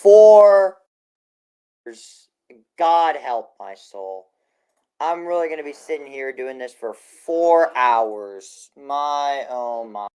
4 hours. God help my soul. I'm really going to be sitting here doing this for 4 hours. My, oh my.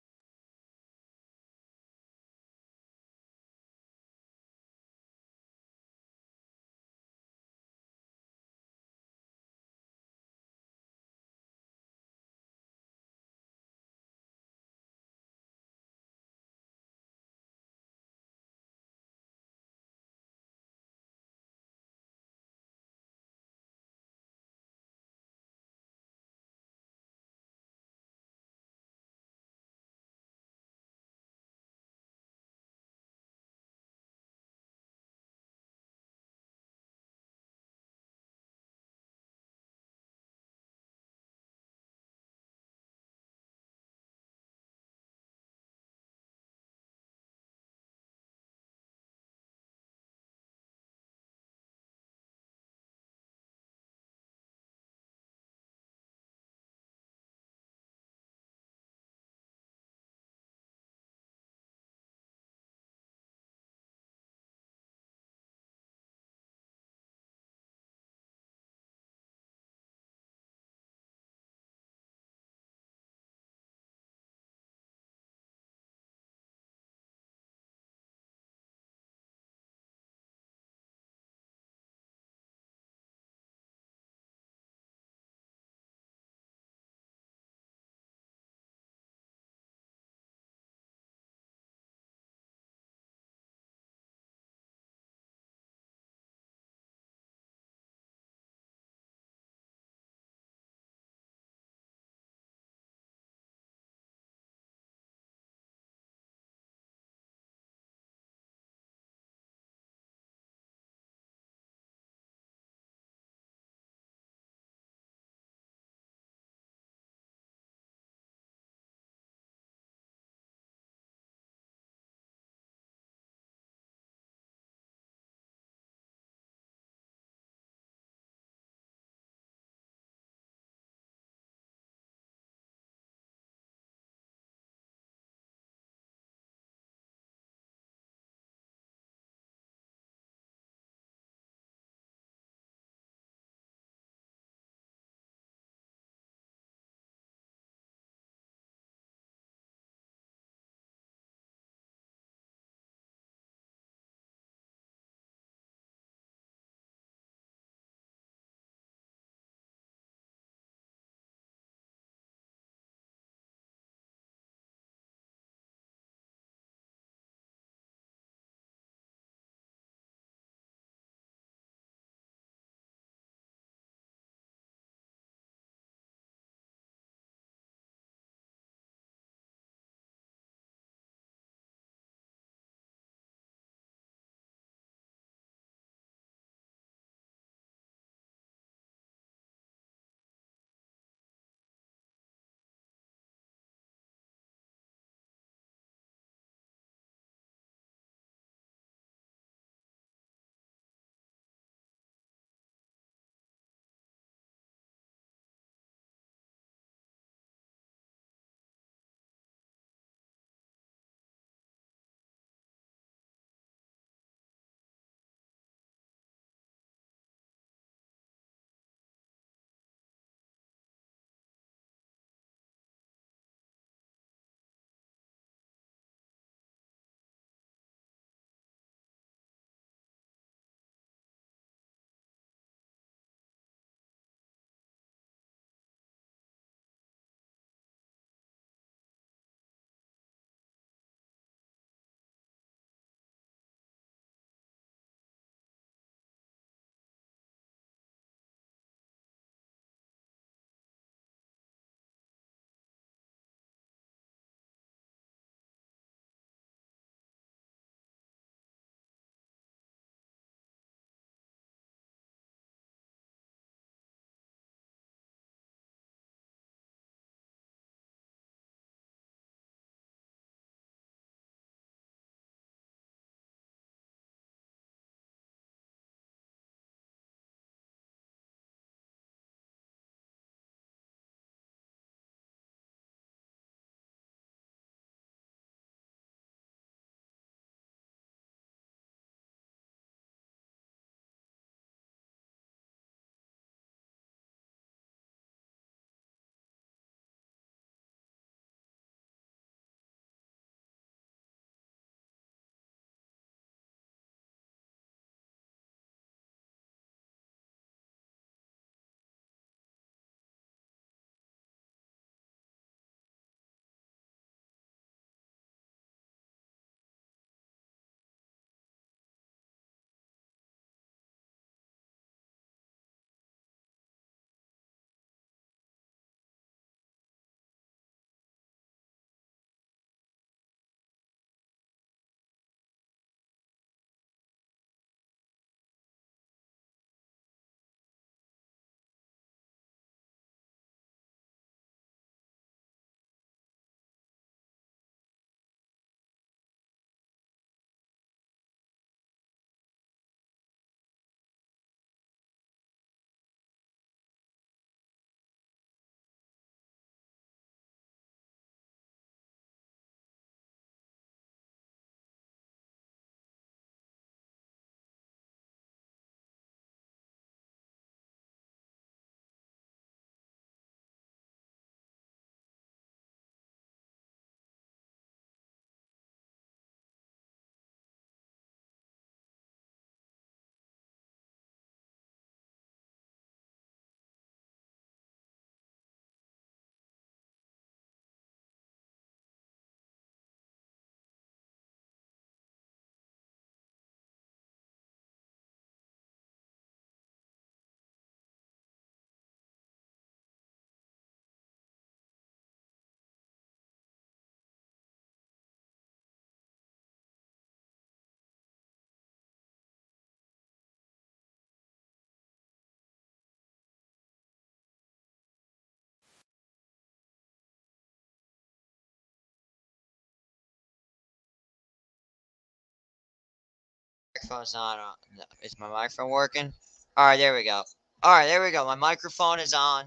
microphone's not on. No, is my microphone working? Alright, there we go. Alright, there we go. My microphone is on.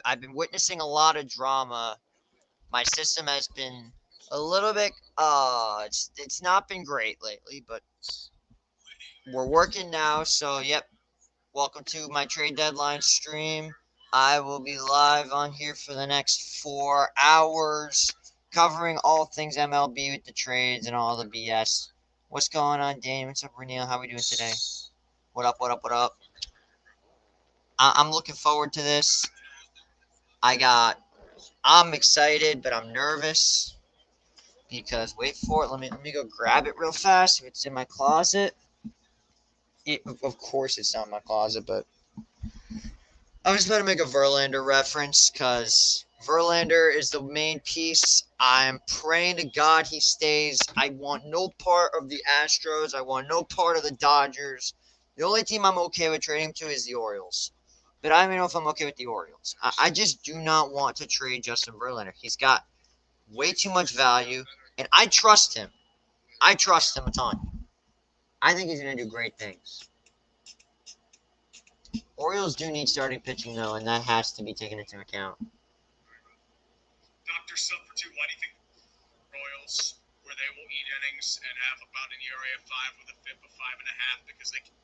I've been witnessing a lot of drama. My system has been a little bit, it's not been great lately, but we're working now, so yep. Welcome to my trade deadline stream. I will be live on here for the next 4 hours, covering all things MLB with the trades and all the BS. What's going on, Dane? What's up, Renee? How we doing today? What up, what up, what up? I'm looking forward to this. I'm excited, but I'm nervous because, wait for it, let me go grab it real fast. If it's in my closet. Of course it's not in my closet, but I was about to make a Verlander reference because Verlander is the main piece. I'm praying to God he stays. I want no part of the Astros. I want no part of the Dodgers. The only team I'm okay with trading him to is the Orioles. But I don't even know if I'm okay with the Orioles. I just do not want to trade Justin Verlander. He's got way too much value, and I trust him. I trust him a ton. I think he's going to do great things. Orioles do need starting pitching, though, and that has to be taken into account. Dr. Silver, too, why do you think Royals, where they will eat innings and have about an ERA of 5 with a FIP of 5.5, because they can...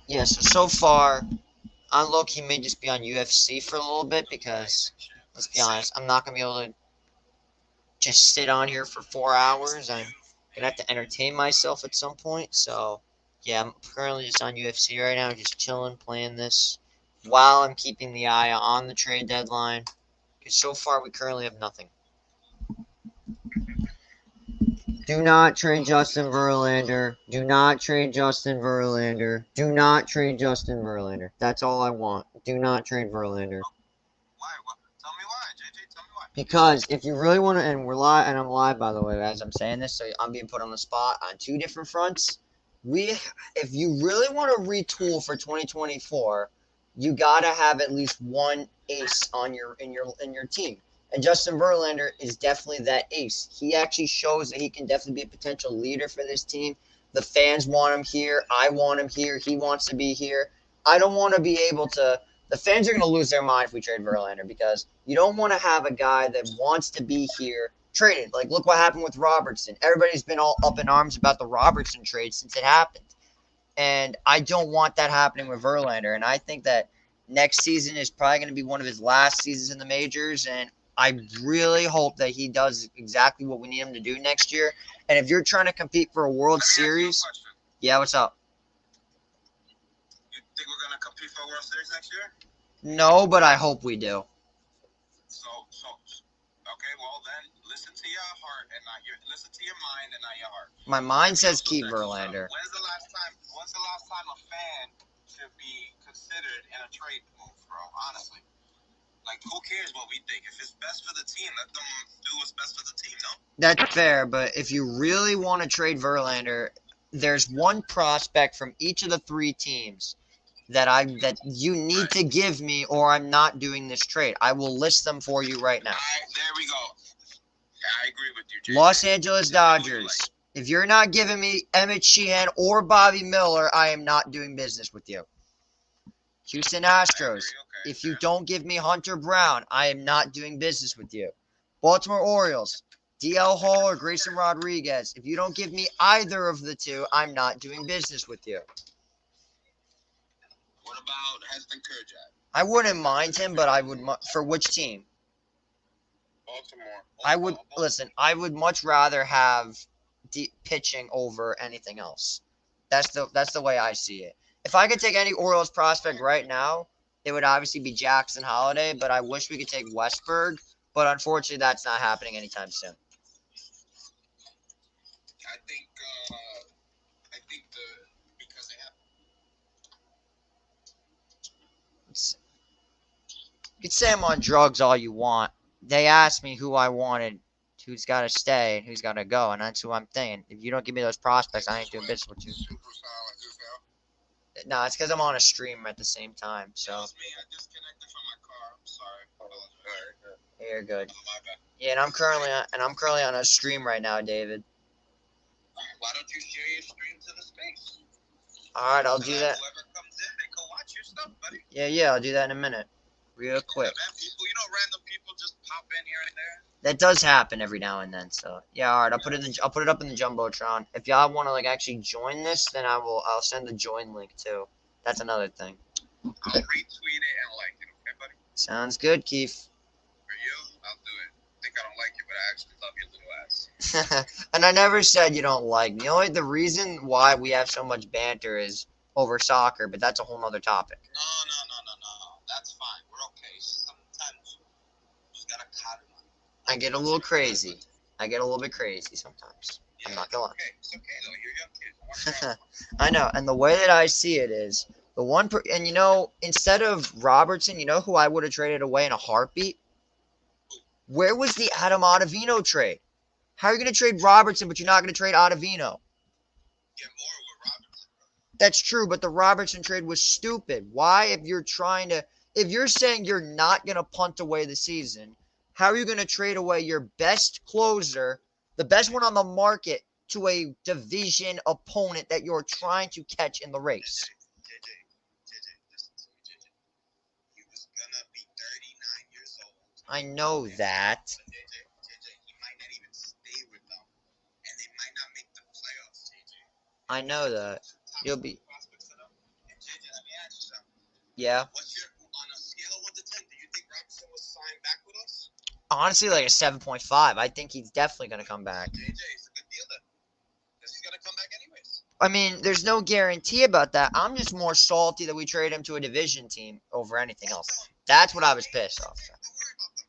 Yeah, so far, on look, he may just be on UFC for a little bit because, let's be honest, I'm not going to be able to just sit on here for 4 hours. I'm going to have to entertain myself at some point. So, yeah, I'm currently just on UFC right now, just chilling, playing this while I'm keeping the eye on the trade deadline. Because so far, we currently have nothing. Do not trade Justin Verlander. Do not trade Justin Verlander. Do not trade Justin Verlander. That's all I want. Do not trade Verlander. Why? Tell me why, JJ. Tell me why. Because if you really want to, and we're live, and I'm live by the way as I'm saying this, so I'm being put on the spot on 2 different fronts. If you really want to retool for 2024, you gotta have at least one ace on your team. And Justin Verlander is definitely that ace. He actually shows that he can definitely be a potential leader for this team. The fans want him here. I want him here. He wants to be here. I don't want to be able to. The fans are going to lose their mind if we trade Verlander because you don't want to have a guy that wants to be here traded. Like, look what happened with Robertson. Everybody's been all up in arms about the Robertson trade since it happened. And I don't want that happening with Verlander. And I think that next season is probably going to be one of his last seasons in the majors. And I really hope that he does exactly what we need him to do next year. And if you're trying to compete for a World Series, yeah, what's up? You think we're going to compete for a World Series next year? No, but I hope we do. Okay, well then, listen to your heart and not listen to your mind and not your heart. My mind says keep Verlander. When's the last time a fan should be considered in a trade move, bro? Honestly. Like, who cares what we think? If it's best for the team, let them do what's best for the team, no? That's fair, but if you really want to trade Verlander, there's one prospect from each of the 3 teams that you need to give me, or I'm not doing this trade. I will list them for you right now. There we go. I agree with you, Jay. Los Angeles Dodgers. If you're not giving me Emmett Sheehan or Bobby Miller, I am not doing business with you. Houston Astros. Okay, if you don't give me Hunter Brown, I am not doing business with you. Baltimore Orioles. DL Hall or Grayson Rodriguez. If you don't give me either of the 2, I'm not doing business with you. What about Heston Kjerstad? I wouldn't mind him, but I would for which team? Baltimore. I would much rather have deep pitching over anything else. That's the way I see it. If I could take any Orioles prospect right now, it would obviously be Jackson Holiday, but I wish we could take Westberg, but unfortunately that's not happening anytime soon. I think because they have. You can say I'm on drugs all you want. They asked me who I wanted, who's got to stay, and who's got to go, and that's who I'm thinking. If you don't give me those prospects, I ain't doing business with you. No, it's because I'm on a stream at the same time. So. That was me. I disconnected from my car. I'm sorry. You're good. Oh, my bad. Yeah, and I'm currently on a stream right now, David. Why don't you share your stream to the space? All right, I'll So do that that. whoever comes in, they can watch your stuff, buddy. Yeah, I'll do that in a minute, real quick. Yeah, man, people, random people just pop in here and there. That does happen every now and then. So yeah, all right, I'll put it up in the jumbotron. If y'all want to like actually join this, then I'll send the join link too. That's another thing. I'll retweet it and like it, okay, buddy? Sounds good, Keith. For you, I'll do it. I think I don't like you, but I actually love your little ass. And I never said you don't like me. The reason why we have so much banter is over soccer, but that's a whole nother topic. No. That's fine. We're okay. Sometimes you just gotta cut it. I get a little crazy. I get a little bit crazy sometimes. Yeah, I'm not gonna lie. It's okay though. You're young kids. Watch out. I know, and the way that I see it is the one, and instead of Robertson, you know who I would have traded away in a heartbeat? Where was the Adam Ottavino trade? How are you going to trade Robertson, but you're not going to trade Ottavino? Get more with Robertson. That's true, but the Robertson trade was stupid. Why, if you're saying you're not going to punt away the season, how are you going to trade away your best closer, the best one on the market, to a division opponent that you're trying to catch in the race? JJ, listen to me, JJ. He was gonna be 39 years old. I know that. JJ, he might not even stay with them, and they might not make the playoffs, JJ. I know that. You'll be. Prospects for them. And JJ, let me ask you something. Yeah. What's your, on a scale of 1 to 10, do you think Robinson will sign back with us? Honestly, like a 7.5. I think he's definitely going to come back. JJ, it's a good deal then. Because he's going to come back anyways. I mean, there's no guarantee about that. I'm just more salty that we traded him to a division team over anything else. That's what I was pissed off. Don't worry about them.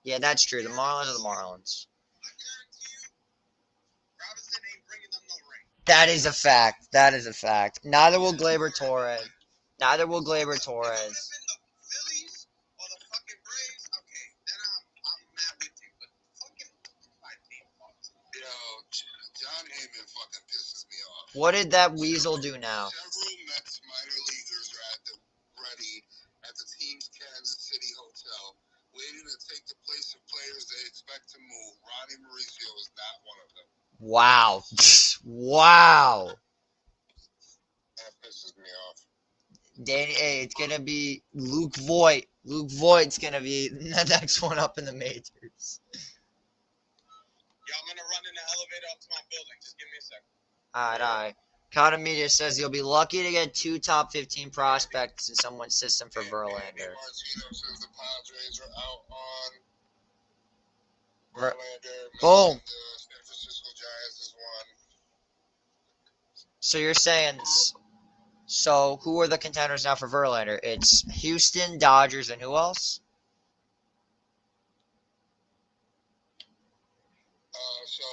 Yeah, that's true. The Marlins are the Marlins. I guarantee you, Robinson ain't bringing them no ring. That is a fact. That is a fact. Neither will Gleyber Torres. Neither will Gleyber Torres. If it would have been the Phillies or the fucking Braves, okay, then I'm mad with you. But fucking my team, yo, John Heyman fucking pisses me off. What did that weasel do now? Several Mets minor leaguers are ready at the team's Kansas City hotel, waiting to take the place of players they expect to move. Ronnie Mauricio is not one of them. Wow. Wow. That pisses me off. Danny, hey, it's gonna be Luke Voigt. Luke Voigt's gonna be the next one up in the majors. Yeah, I'm gonna run in the elevator up to my building. Just give me a second. All right. Cotta Media says you'll be lucky to get 2 top 15 prospects in someone's system for Verlander. Martino says the Padres are out on Ver- Verlander. Boom. The San Francisco Giants is one. So you're saying, so who are the contenders now for Verlander? It's Houston, Dodgers, and who else? So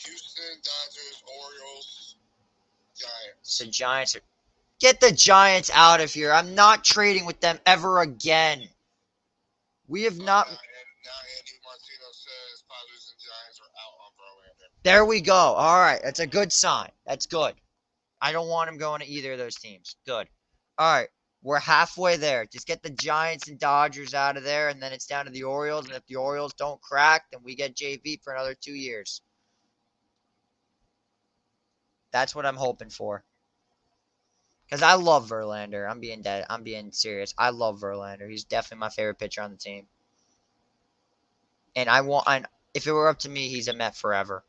Houston, Dodgers, Orioles, Giants. So Giants are. Get the Giants out of here. I'm not trading with them ever again. We have not. Now Andy Martino says Padres and Giants are out on Verlander. There we go. All right. That's a good sign. That's good. I don't want him going to either of those teams. Good. All right. We're halfway there. Just get the Giants and Dodgers out of there, and then it's down to the Orioles. And if the Orioles don't crack, then we get JV for another 2 years. That's what I'm hoping for. Because I love Verlander. I'm being dead. I'm being serious. I love Verlander. He's definitely my favorite pitcher on the team. And if it were up to me, he's a Met forever.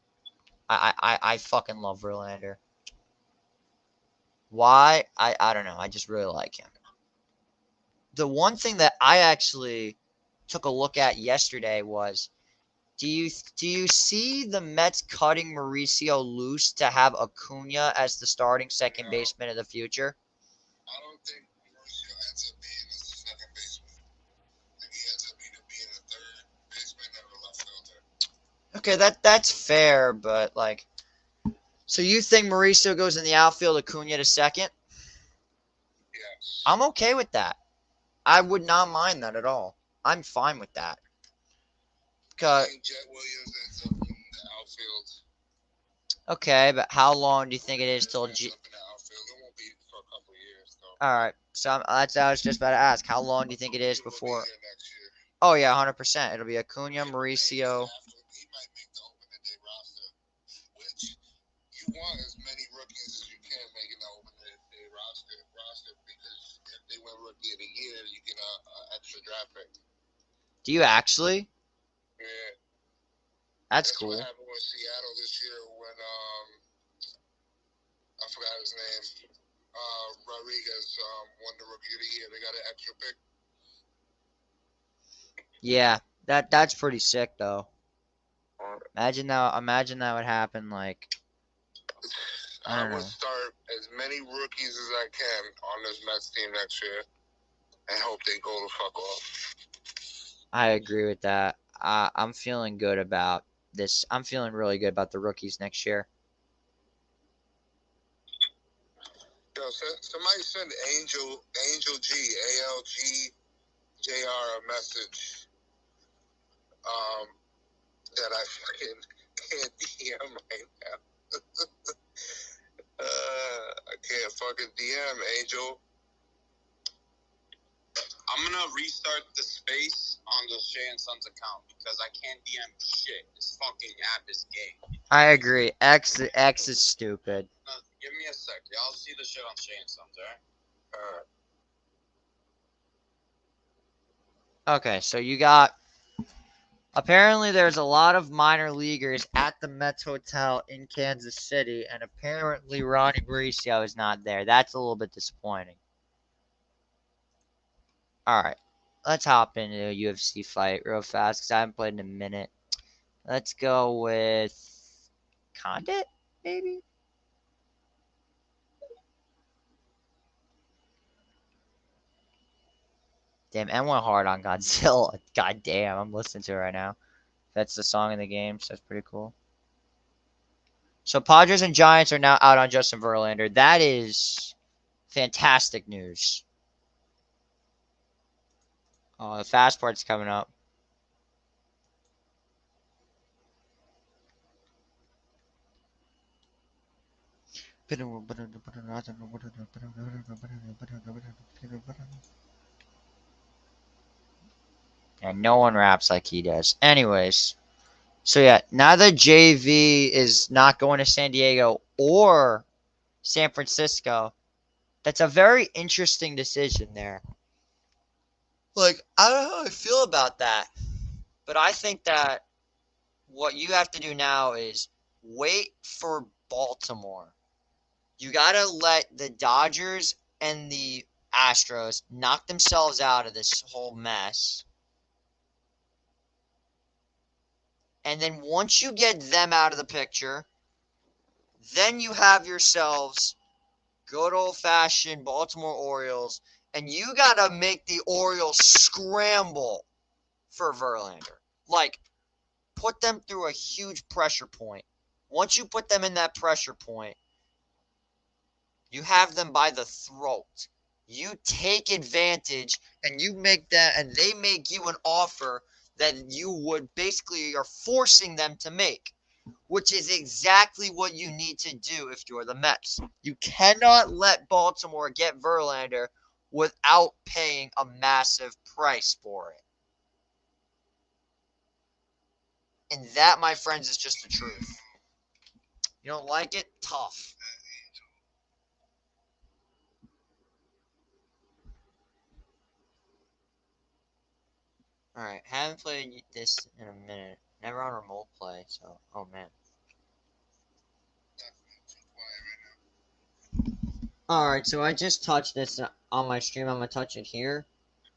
I fucking love Verlander. Why? I don't know. I just really like him. The one thing that I actually took a look at yesterday was, do you see the Mets cutting Mauricio loose to have Acuna as the starting second baseman of the future? I don't think Mauricio ends up being a second baseman. I think he ends up being a third baseman or a left fielder. Okay, that's fair, but like, so you think Mauricio goes in the outfield, Acuna to second? Yes. I'm okay with that. I would not mind that at all. I'm fine with that. I think Jet Williams ends up in the outfield. Okay, but how long do you think it is till Ends up in the outfield. It won't be for a couple of All right. So that's what I was just about to ask. How long do you think it is He will be before? here next year. Oh yeah, 100%. It'll be Acuna, Maybe Mauricio. after he might make the opening day roster, which you want as many rookies as you can making the opening day roster because if they win rookie of the year, you get a extra draft pick. Do you actually? Yeah, That's that's what cool. happened with Seattle this year when I forgot his name. Rodriguez won the rookie of the year. They got an extra pick. Yeah, that's pretty sick though. Uh, Imagine that would happen. Like I I don't would know. start as many rookies as I can on this Mets team next year and hope they go the fuck off. I agree with that. I'm feeling good about this. I'm feeling really good about the rookies next year. Yo, somebody send Angel G ALGJR a message that I fucking can't DM right now. I can't fucking DM Angel. I'm gonna restart the space on the Shay and Sons account because I can't DM shit. This fucking app is gay. I agree. X is stupid. Give me a sec. I'll see the shit on Shay and Sons, alright? Okay, so you got. Apparently, there's a lot of minor leaguers at the Mets Hotel in Kansas City, and apparently Ronnie Mauricio is not there. That's a little bit disappointing. All right, let's hop into a UFC fight real fast because I haven't played in a minute. Let's go with Condit, maybe? Damn, and went hard on Godzilla. God damn, I'm listening to it right now. That's the song in the game, so that's pretty cool. So Padres and Giants are now out on Justin Verlander. That is fantastic news. Oh, the fast part's coming up. And no one raps like he does. Anyways, so yeah, now that JV is not going to San Diego or San Francisco, that's a very interesting decision there. Like, I don't know how I feel about that, but I think that what you have to do now is wait for Baltimore. You got to let the Dodgers and the Astros knock themselves out of this whole mess. And then once you get them out of the picture, then you have yourselves good old-fashioned Baltimore Orioles, and you got to make the Orioles scramble for Verlander. Like, put them through a huge pressure point. Once you put them in that pressure point, you have them by the throat. You take advantage and you make that, and they make you an offer that you would basically are forcing them to make, which is exactly what you need to do if you're the Mets. You cannot let Baltimore get Verlander without paying a massive price for it. And that, my friends, is just the truth. You don't like it? Tough. Alright, haven't played this in a minute. Never on remote play, so, oh man. Alright, so I just touched this on my stream. I'm going to touch it here.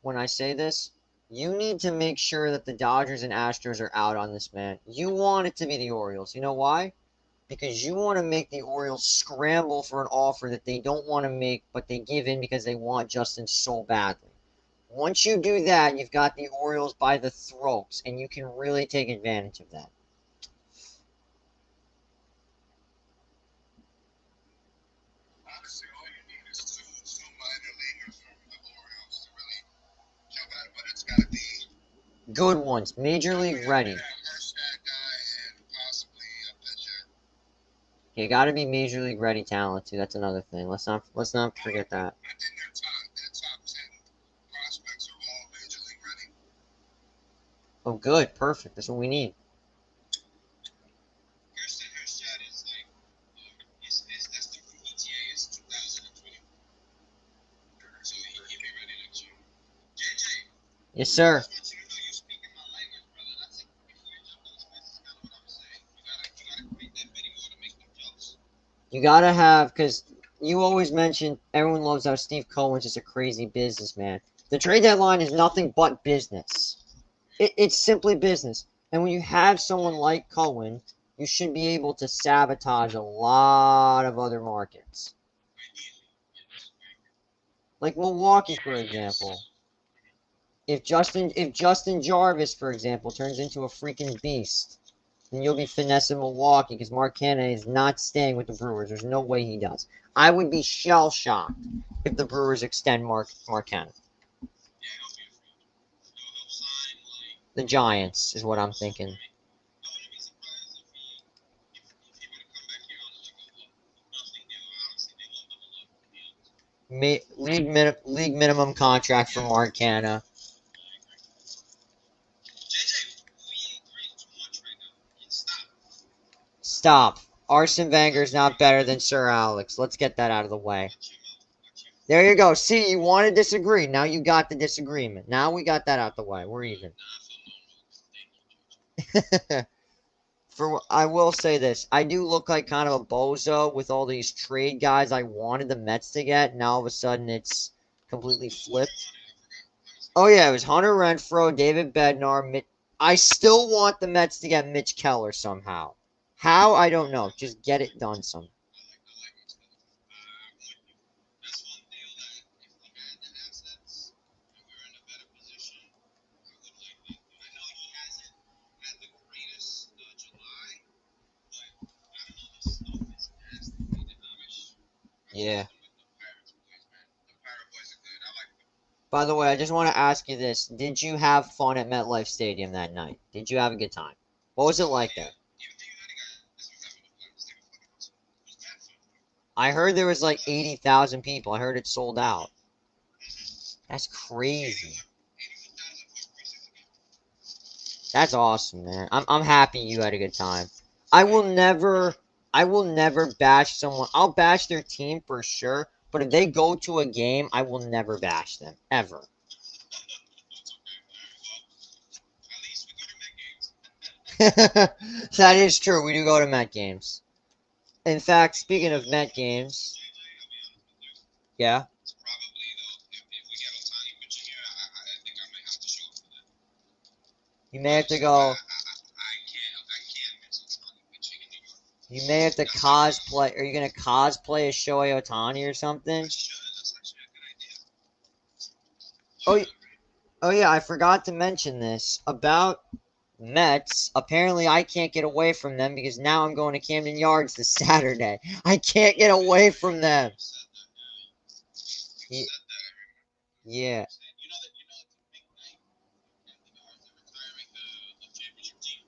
When I say this, you need to make sure that the Dodgers and Astros are out on this, man. You want it to be the Orioles. You know why? Because you want to make the Orioles scramble for an offer that they don't want to make, but they give in because they want Justin so badly. Once you do that, you've got the Orioles by the throats, and you can really take advantage of that. Honestly, all you need is two minor leaguers from the Orioles to really jump at it, but it's got to be Good ones. Major League ready. that guy and possibly a pitcher. You got to be major league ready talent too. That's another thing. Let's not forget that. I think their top 10 prospects are all major league ready. Oh, good, perfect. That's what we need. His stat is like his estimate for ETA is 2020, so he'll be ready next year. JJ, Yes, I sir. just want you to know you're speaking my language, brother. That's it. Before you jump those fences, kind of what I was saying. You gotta create that bidding war to make them jealous. You gotta have, because you always mention everyone loves how Steve Cohen's just a crazy businessman. The trade deadline is nothing but business. It's simply business. And when you have someone like Cohen, you should be able to sabotage a lot of other markets. Like Milwaukee, for example. If Justin Jarvis, for example, turns into a freaking beast, then you'll be finessing Milwaukee because Mark Cannon is not staying with the Brewers. There's no way he does. I would be shell shocked if the Brewers extend Mark Cannon. Yeah, he'll be a free agent. He'll sign like The Giants is what I'm thinking. I wouldn't be surprised if he were to come back here on like a nothing deal. Honestly, they love him a lot. To be honest. League minimum contract for Mark Cannon. I agree. JJ, we agree too much right now. Stop. Stop. Arsene Wenger's not better than Sir Alex. Let's get that out of the way. Watch your mouth. Watch your mouth. There you go. See, you want to disagree. Now you got the disagreement. Now we got that out the way. We're even. Nah, I feel no rules. Thank you, JJ. I will say this. I do look like kind of a bozo with all these trade guys I wanted the Mets to get. Now all of a sudden it's completely Who you flipped. wanted? I forgot. Oh yeah, it was Hunter Renfroe, David Bednar. I still want the Mets to get Mitch Keller somehow. How I don't know. Just get it done somehow. I like Mitch Keller. I'm with you. That's one deal that if we had the assets and we were in a better position, I would like that. I know he hasn't had the greatest July, but I don't know. The stuff is nasty. The Amish. I Yeah. follow them with the Pirates boys, man. The Pirate boys are good. I like them. By the way, I just want to ask you this. Did you have fun at MetLife Stadium that night? Did you have a good time? What was it like there? Even the United guys were having fun. They were fucking awesome. It was mad fun. I heard there was like 80,000 people. I heard it sold out. That's crazy. 81,000 first preseason game. That's awesome, man. I'm happy you had a good time. I will never bash someone. I'll bash their team for sure, but if they go to a game, I will never bash them ever. That's okay. All right. Well, at least we go to Met games. That is true. We do go to Met games. In fact, speaking of Met games, JJ, I'll be honest with you. yeah, It's probably though, if we get Otani pitching here, I think I might have to show up for that. you may have to Honestly, go. I can't miss Otani pitching in New York. You may have to That's not fair. cosplay. Are you gonna cosplay as Shohei Otani or something? I should. That's actually a good idea. Oh, Should, right? oh yeah, I forgot to mention this about Mets. Apparently, I can't get away from them because now I'm going to Camden Yards this Saturday. I can't get away from them. You said that. Yeah, you Ye- said that. I remember. Yeah, You know it's a big night at the Yards. They're retiring the championship team.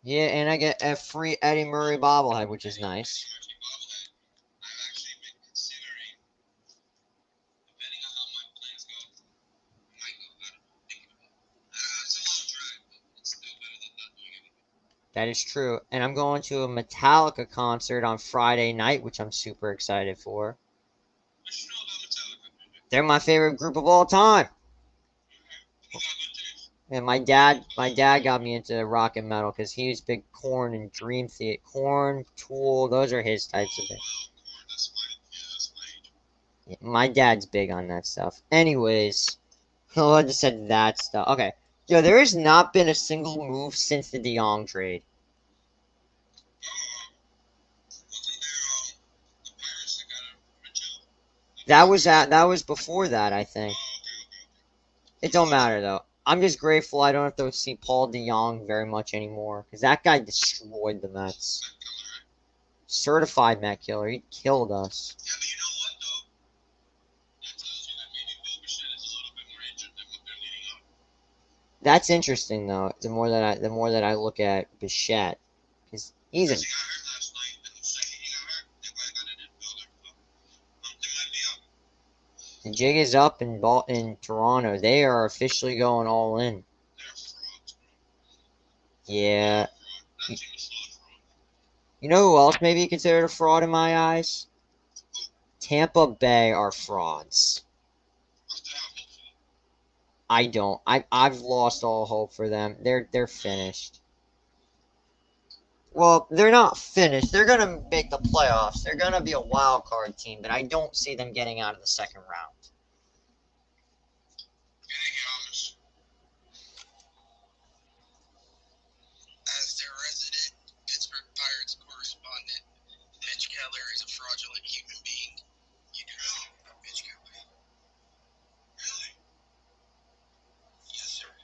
yeah, and I get a free Eddie Murray bobblehead, which is nice. Eddie Murphy bobblehead. I've actually been considering, depending on how my plans go, I might go. I don't know. Thinking about it. It's a long drive, but it's still better than not doing anything. That is true. And I'm going to a Metallica concert on Friday night, which I'm super excited for. What you know about Metallica, JJ? They're my favorite group of all time. You got good taste. And my dad got me into rock and metal because he was big Corn and Dream Theater, Corn, Tool. Those are his types of Oh things. wow, corn. That's my that's my age. Yeah, my dad's big on that stuff. Anyways, I just said that stuff. Okay, yo, there has not been a single move since the DeYoung trade. Wasn't there the Pirates that got Mitchell? That was before that, I Oh, think. okay. It don't matter though. I'm just grateful I don't have to see Paul DeYoung very much anymore because that guy destroyed the Mets. Matt Keller, right? Certified Matt Killer. He killed us. Yeah, but you know what though? That tells you that maybe Bo Bichette is a little bit more injured than what they're leading up. That's interesting though. The more that I look at Bichette, because he's a First he got hurt last night, and the second he got The jig is up in Toronto. They are officially going all in. They're frauds, bro. Yeah. That team is still a fraud. You know who else may be considered a fraud in my eyes? Tampa Bay are frauds. I still have hope for them. I don't. I've lost all hope for them. They're finished. Well, they're not finished. They're gonna make the playoffs. They're gonna be a wild card team, but I don't see them getting out of the second round. Getting honest, as their resident Pittsburgh Pirates correspondent, Mitch Keller is a fraudulent human being. You do know Mitch Keller? Really? Yes, sir.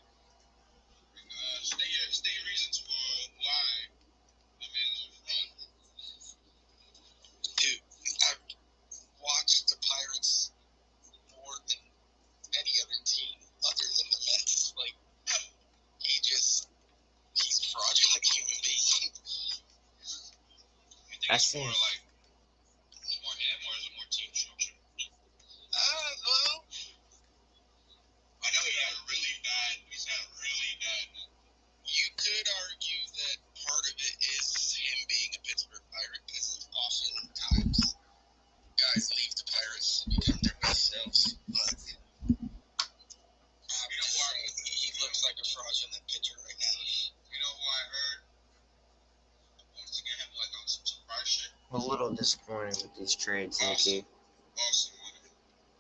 State reasons for why my man is a fraud. Dude, I've watched the Pirates more than any other team other than the Mets. Like, he's a fraudulent human being. You think That it's more seems. like more him or is it more team structure? Well, I know he's had a really bad. You could argue that part of it is him being a Pittsburgh Pirate because oftentimes guys leave the Pirates to become their best selves. But you know why he looks like a fraudulent pitcher right now. You know who I heard wants to get him like on some surprise shit? I'm a little disappointed with these trades, Nikki. Boston.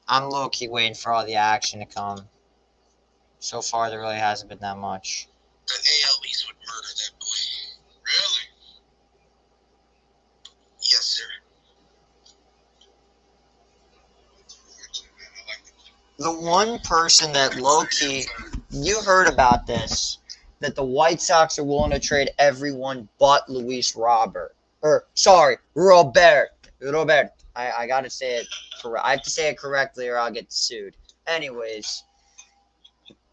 I'm low key waiting for all the action to come. So far, there really hasn't been that much. The AL East would murder that boy. Really? Yes, sir. The one person that low key, you heard about this, that the White Sox are willing to trade everyone but Luis Robert. Robert. Robert. I gotta say it correct. I have to say it correctly or I'll get sued. Anyways,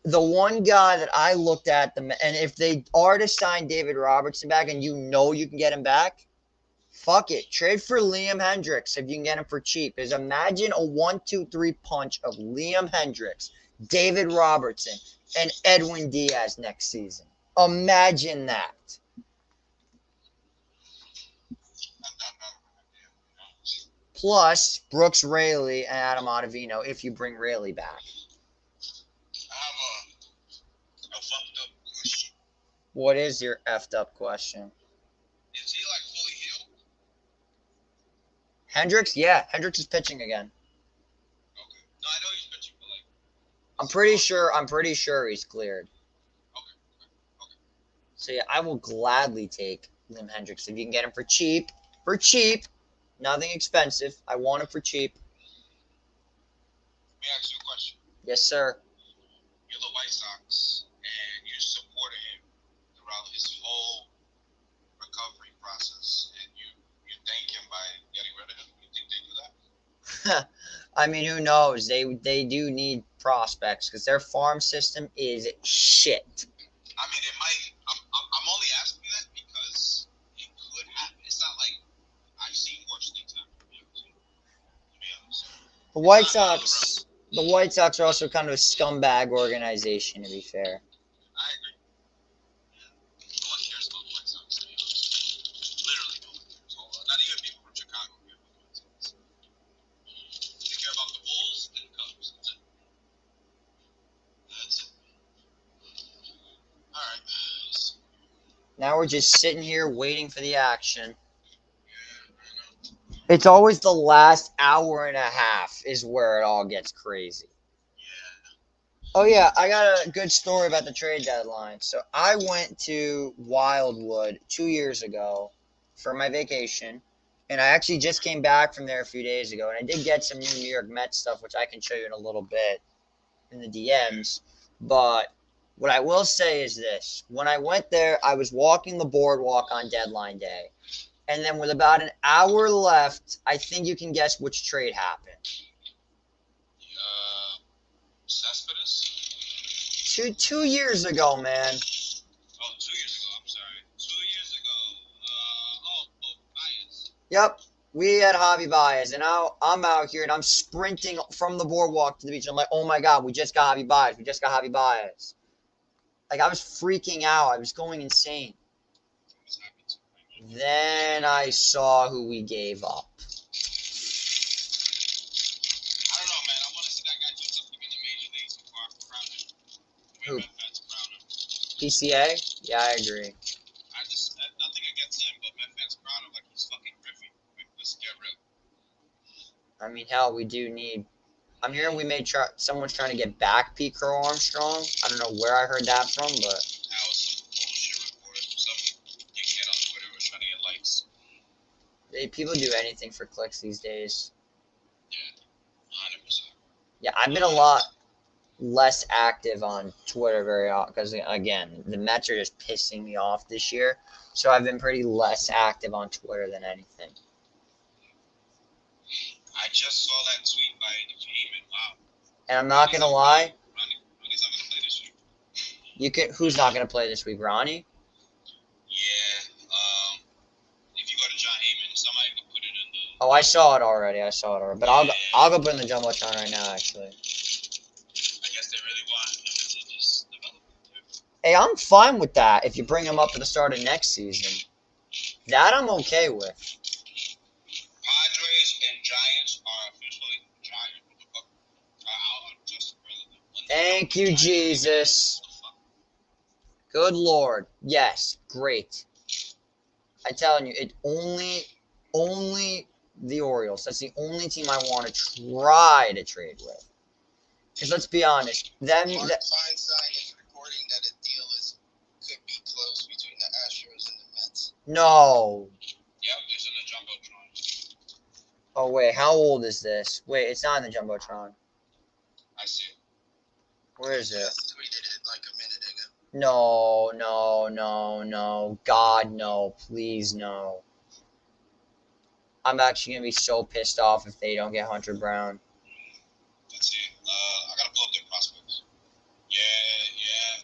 the one guy that I looked at, and if they are to sign David Robertson back and you know you can get him back, fuck it. Trade for Liam Hendricks if you can get him for cheap. Is imagine a 1-2-3 punch of Liam Hendricks, David Robertson, and Edwin Diaz next season. Imagine that. Plus Brooks Raley and Adam Ottavino if you bring Raley back. I have a fucked up question. What is your effed up question? Is he like fully healed? Hendricks? Yeah, Hendricks is pitching again. Okay. No, I know he's pitching, but like. I'm pretty sure he's cleared. Okay. So yeah, I will gladly take Liam Hendricks if you can get him for cheap. For cheap. Nothing expensive. I want him for cheap. Let me ask you a question. Yes, sir. You're the White Sox, and you supported him throughout his whole recovery process, and you thank him by getting rid of him. You think they do that? I mean, who knows? They do need prospects because their farm system is shit. I mean, it might. I'm only asking that because it could happen. It's not like I've seen worse things happen. To be honest. The White Sox are also kind of a scumbag organization, to be fair. I agree. No one cares about the White Sox. To be honest. Literally, no one cares. Not even people from Chicago care about the White Sox. They care about the Bulls and the Cubs. That's it. That's it. All right. Now we're just sitting here waiting for the action. Yeah, I know. It's always the last hour and a half is where it all gets crazy. Yeah. Oh yeah, I got a good story about the trade deadline. So I went to Wildwood 2 years ago for my vacation, and I actually just came back from there a few days ago, and I did get some new New York Mets stuff, which I can show you in a little bit in the DMs. But what I will say is this. When I went there, I was walking the boardwalk on deadline day. And then with about an hour left, I think you can guess which trade happened. Cespedes? 2 years ago, man. Oh, 2 years ago. I'm sorry. 2 years ago. Baez. Yep. We had Javi Baez, and now I'm out here and I'm sprinting from the boardwalk to the beach. I'm like, oh my god, we just got Javi Baez. We just got Javi Baez. Like I was freaking out. I was going insane. Then I saw who we gave up. I don't know, man. I want to see that guy do something in the major leagues before I crown him. Who? Mets crown him. PCA? Yeah, I agree. I just nothing against him, but Mets crown him like he's fucking Griffey. Like, let's get real. I mean, hell, we do need. I'm hearing we may try. Someone's trying to get back Pete Crow Armstrong. I don't know where I heard that from, but That was some bullshit report. Some dickhead on Twitter was trying to get likes. people do anything for clicks these days. Yeah, 100%. Yeah, I've been a lot less active on Twitter very often because, again, the Mets are just pissing me off this year. So I've been pretty less active on Twitter than anything. I just saw that tweet by Heyman. Wow. And I'm not gonna lie. Ronnie's not gonna play this year. You can. Who's not gonna play this week? Ronnie. Yeah. If you go to John Heyman, somebody could put it in the. Oh, I saw it already. But I'll go put in the jumbotron right now. Actually. I guess they really want him to just develop it. Hey, I'm fine with that. If you bring him up at the start of next season, that I'm okay with. Padres and Giants are officially Giants. What the fuck? Just Thank you, Jesus. Good Lord. Yes, great. I'm telling you, it only the Orioles. That's the only team I want to try to trade with. Because let's be honest, Feinstein is reporting that a deal could be close between the Astros and the Mets. No. Yep, it's in the jumbotron. Oh wait, how old is this? Wait, it's not in the jumbotron. I see it. Where is it? Just tweeted it like a minute ago. No. God, no. Please, no. I'm actually going to be so pissed off if they don't get Hunter Brown. Let's see. I got to pull up their prospects. Yeah.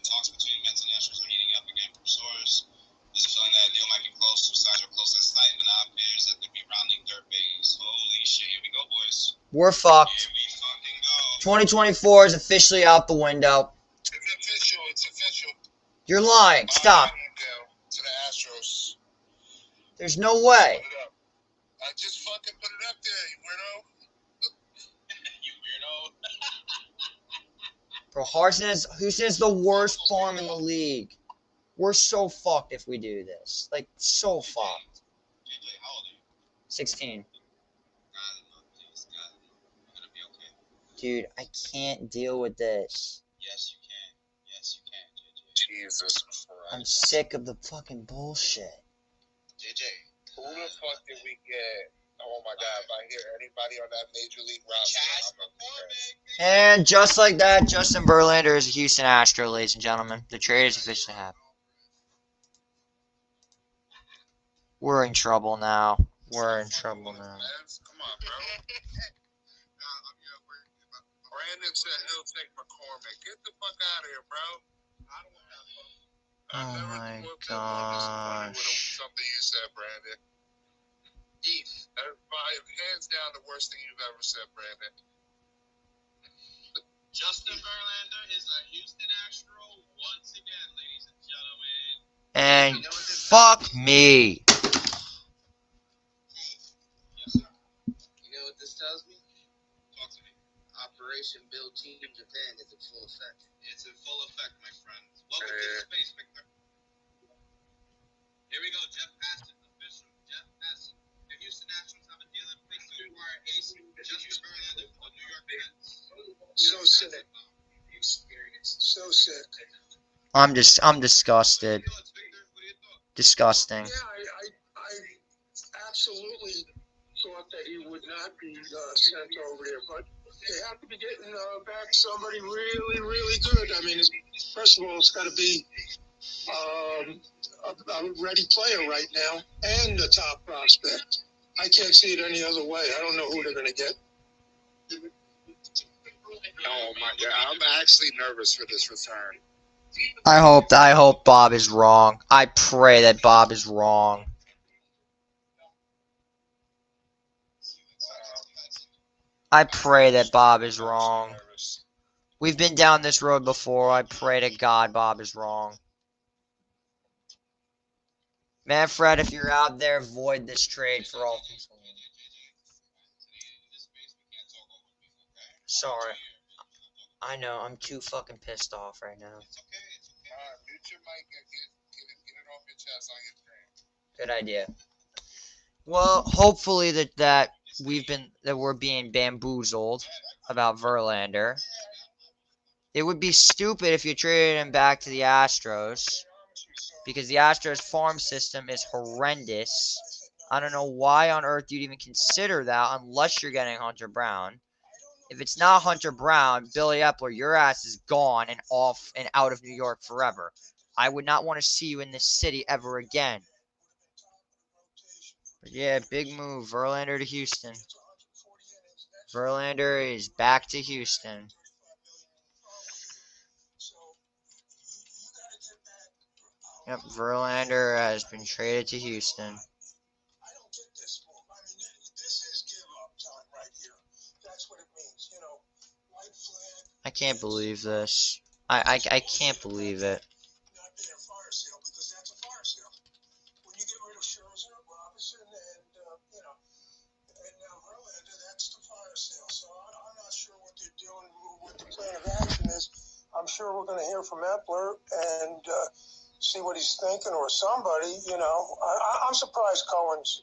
Talks between Mets and Astros are heating up again from source. There's a feeling that a deal might be close. Two sides were close last night, but now it appears that they'll be rounding third base. Holy shit. Here we go, boys. We're fucked. Here we fucking go. 2024 is officially out the window. It's official. You're lying. Stop. To the Astros. There's no way. I just fucking put it up there, you weirdo. You weirdo. Bro, Houston is the worst farm in the league. We're so fucked if we do this. Like, so fucked. JJ, how old are you? 16. Please, God. You're gonna be okay. Dude, I can't deal with this. Yes, you can, JJ. Jesus Christ. I'm sick of the fucking bullshit. JJ, who the fuck did we get? Oh my God, if I hear anybody on that major league roster, I'm And just like that, Justin Verlander is a Houston Astro, ladies and gentlemen. The trade is officially happened. We're in trouble now. Come on, bro. Brandon said he'll take McCormick. Get the fuck out of here, bro. Oh my gosh. Something you said, Brandon. Hands down the worst thing you've ever said, Brandon. Justin Verlander is a Houston Astro once again, ladies and gentlemen. And fuck me. Yes, sir. You know what this tells me? Talk to me. Operation Build Team Japan is in full effect. It's in full effect, my friend. Welcome to space, Victor. Here we go, Jeff Passan, official. Jeff Passan. The Houston Astros have a deal in place to acquire ace Justin Verlander for the New York Mets. So sick. So sick. I'm disgusted. Disgusting. Yeah, I absolutely thought that he would not be sent over there, but they have to be getting back somebody really, really good. I mean, first of all, it's got to be a ready player right now and a top prospect. I can't see it any other way. I don't know who they're going to get. Oh my God, I'm actually nervous for this return. I hope Bob is wrong. I pray that Bob is wrong. I pray that Bob is wrong. We've been down this road before. I pray to God Bob is wrong. Manfred, if you're out there, void this trade for all things. Sorry. I know, I'm too fucking pissed off right now. Mute your mic and get it off your chest on your screen. Good idea. Well, hopefully that we're being bamboozled about Verlander. It would be stupid if you traded him back to the Astros because the Astros farm system is horrendous. I don't know why on earth you'd even consider that unless you're getting Hunter Brown. If it's not Hunter Brown, Billy Epler, your ass is gone and off and out of New York forever. I would not want to see you in this city ever again. But yeah, big move. Verlander to Houston. Verlander is back to Houston. Yep, Verlander has been traded to Houston. I can't believe this. I can't believe it. I'm sure we're going to hear from Epler and see what he's thinking, or somebody. I'm surprised Cohen's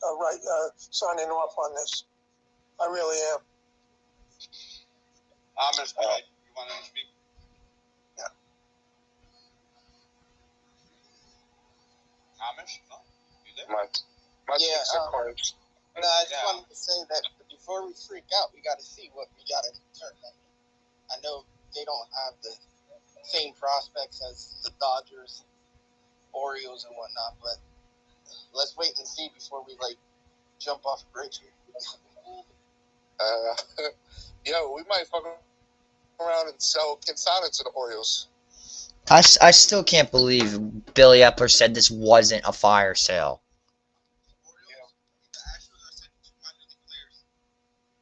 signing off on this. I really am. Amish guy, you want to speak? Yeah. Amish? No? You there? My Yeah, points. No, I just wanted to say that before we freak out, we got to see what we got in return. I know they don't have the same prospects as the Dodgers, Orioles, and whatnot, but let's wait and see before we jump off a bridge here. We might fuck around and sell Quintana to the Orioles. I still can't believe Billy Epler said this wasn't a fire sale.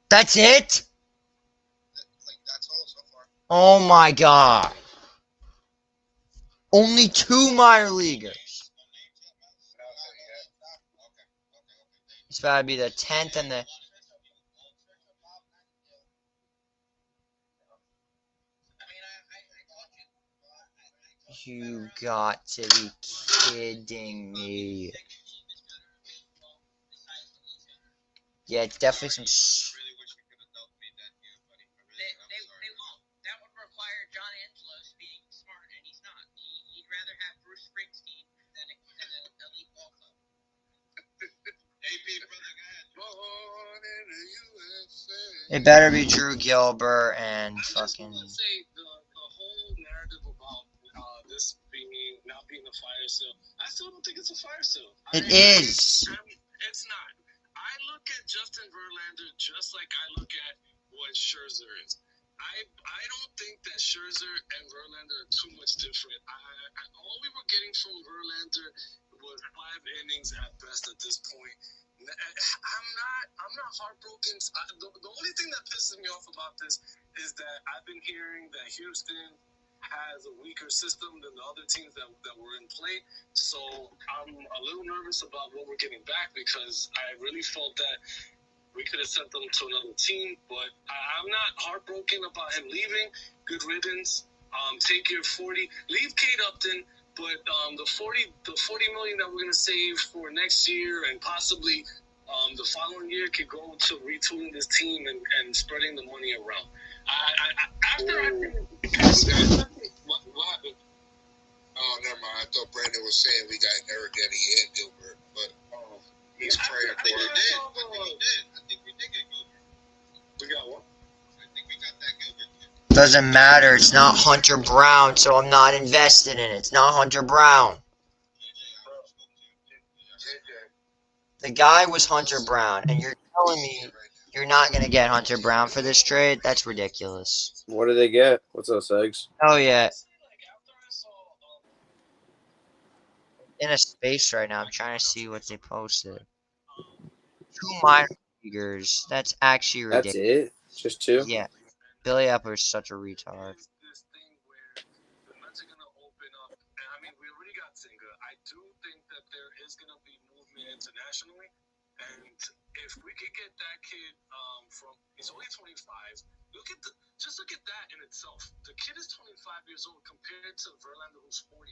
That's it? Oh my god. Only 2 minor leaguers. It's about to be the 10th and the... You got to be kidding me. Yeah, it's definitely some... They won't. That would require John Angelos being smart, and he's not. He'd rather have Bruce Springsteen than an elite ball club. AP, brother, go ahead. Born in the USA. It better be Drew Gilbert and fucking... I just want to say the whole narrative about this not being a fire sale, I still don't think it's a fire sale. It is. It's not. I look at Justin Verlander just like I look at what Scherzer is. I don't think that Scherzer and Verlander are too much different. All we were getting from Verlander was 5 innings at best at this point. I'm not heartbroken. The only thing that pisses me off about this is that I've been hearing that Houston has a weaker system than the other teams that were in play. So I'm a little nervous about what we're getting back because I really felt that we could have sent them to another team. But I'm not heartbroken about him leaving. Good riddance. Take your 40. Leave Kate Upton. But the 40 million that we're gonna save for next year and possibly the following year could go to retooling this team and spreading the money around. What happened? Oh, never mind. I thought Brandon was saying we got Eric Eddie and Gilbert, but he's praying for it. I think we did get Gilbert. We got what? I think we got that Gilbert. Doesn't matter. It's not Hunter Brown, so I'm not invested in it. It's not Hunter Brown. The guy was Hunter Brown, and you're telling me you're not going to get Hunter Brown for this trade? That's ridiculous. What do they get? What's up, Segs? Oh, yeah. In a space right now. I'm trying to see what they posted. 2 minor leaguers. That's actually ridiculous. That's it? Just two? Yeah, Billy Apple is such a retard. This thing where the Mets are gonna open up, and I mean we already got Singer. I do think that there is gonna be movement internationally, and if we could get that kid from he's only 25. Look at that in itself. The kid is 25 years old compared to Verlander who's 40.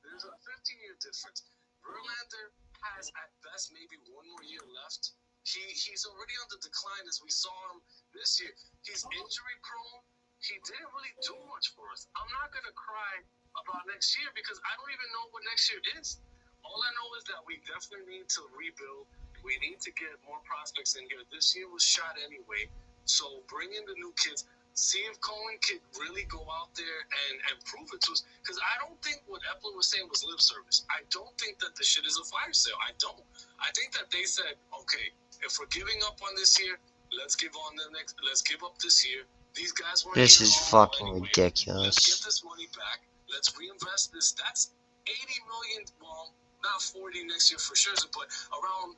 There's a 15-year difference. Verlander has at best maybe one more year left. He's already on the decline as we saw him this year. He's injury prone. He didn't really do much for us. I'm not gonna cry about next year because I don't even know what next year is. All I know is that we definitely need to rebuild. We need to get more prospects in here. This year was shot anyway, so bring in the new kids. See if Cohen could really go out there and prove it to us. Because I don't think what Epler was saying was lip service. I don't think that the shit is a fire sale. I don't. I think that they said, okay, if we're giving up on this year, let's give on the next. Let's give up this year. These guys weren't This here is all fucking anyway. Let's get ridiculous. this money back. Let's reinvest this. That's 80 million. Well, not 40 next year for sure, but around.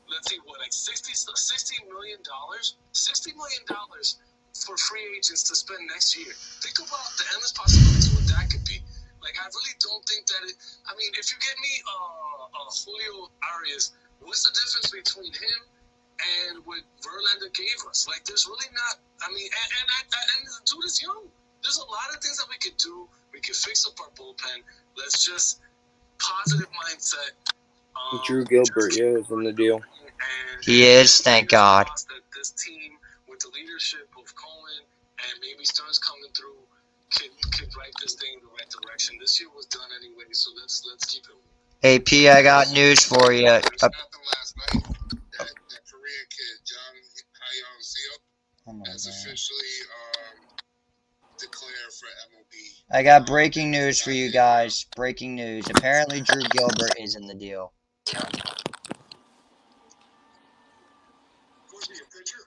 Let's see, what, like $60 million? $60 million for free agents to spend next year. Think about the endless possibilities of what that could be. Like, I really don't think that it. I mean, if you get me Julio Arias, what's the difference between him and what Verlander gave us? Like, there's really not. I mean, and the dude is young. There's a lot of things that we could do. We could fix up our bullpen. Let's just positive mindset. Drew Gilbert, yeah, is in the deal. He is, thank God. That this team, with the leadership of Cohen and maybe Stearns coming through, could write this thing in the right direction. This year was done anyway, so let's keep it moving. AP, I got news for you. There's nothing last night. That Korean kid, John Hyun Seo, Oh my has God. officially declared for MLB. I got breaking news for you guys. Breaking news. Apparently, Drew Gilbert is in the deal. Who's he, a pitcher?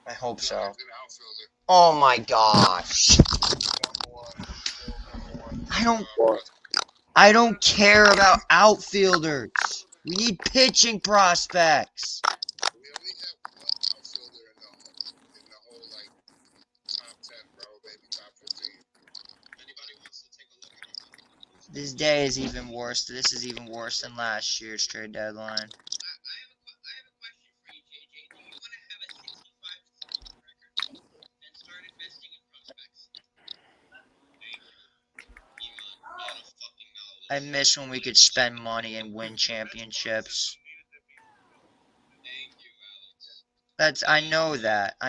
I hope No, so. he's an outfielder. Oh my gosh. What? I don't care about outfielders. We need pitching prospects. We only have one outfielder in the whole like top 10, bro. Maybe top 15. Anybody wants to take a look at him? This day is even worse. This is even worse than last year's trade deadline. I have a question for you, JJ. Do you want to have a 65-40 record and start investing in prospects? Thank you. Iman, not a fucking knowledge. I miss when we could spend money and win championships. Thank you, Alex. I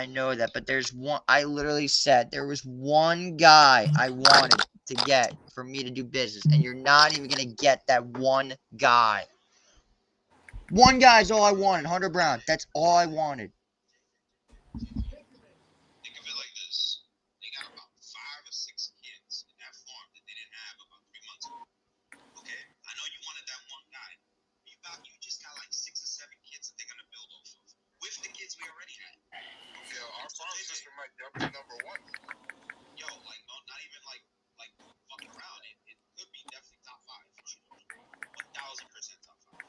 know that, but there's one, I literally said there was one guy I wanted to get for me to do business, and you're not even gonna get that one guy. One guy's all I wanted, Hunter Brown. That's all I wanted. Think of it like this. They got about 5 or 6 kids in that farm that they didn't have about 3 months ago. Okay? I know you wanted that one guy. You just got like 6 or 7 kids that they're gonna build off of. With the kids we already had. Yeah, our farm system might be number one. Yo, like not even like fucking around. It could be definitely top 5 for sure. 1,000% top 5.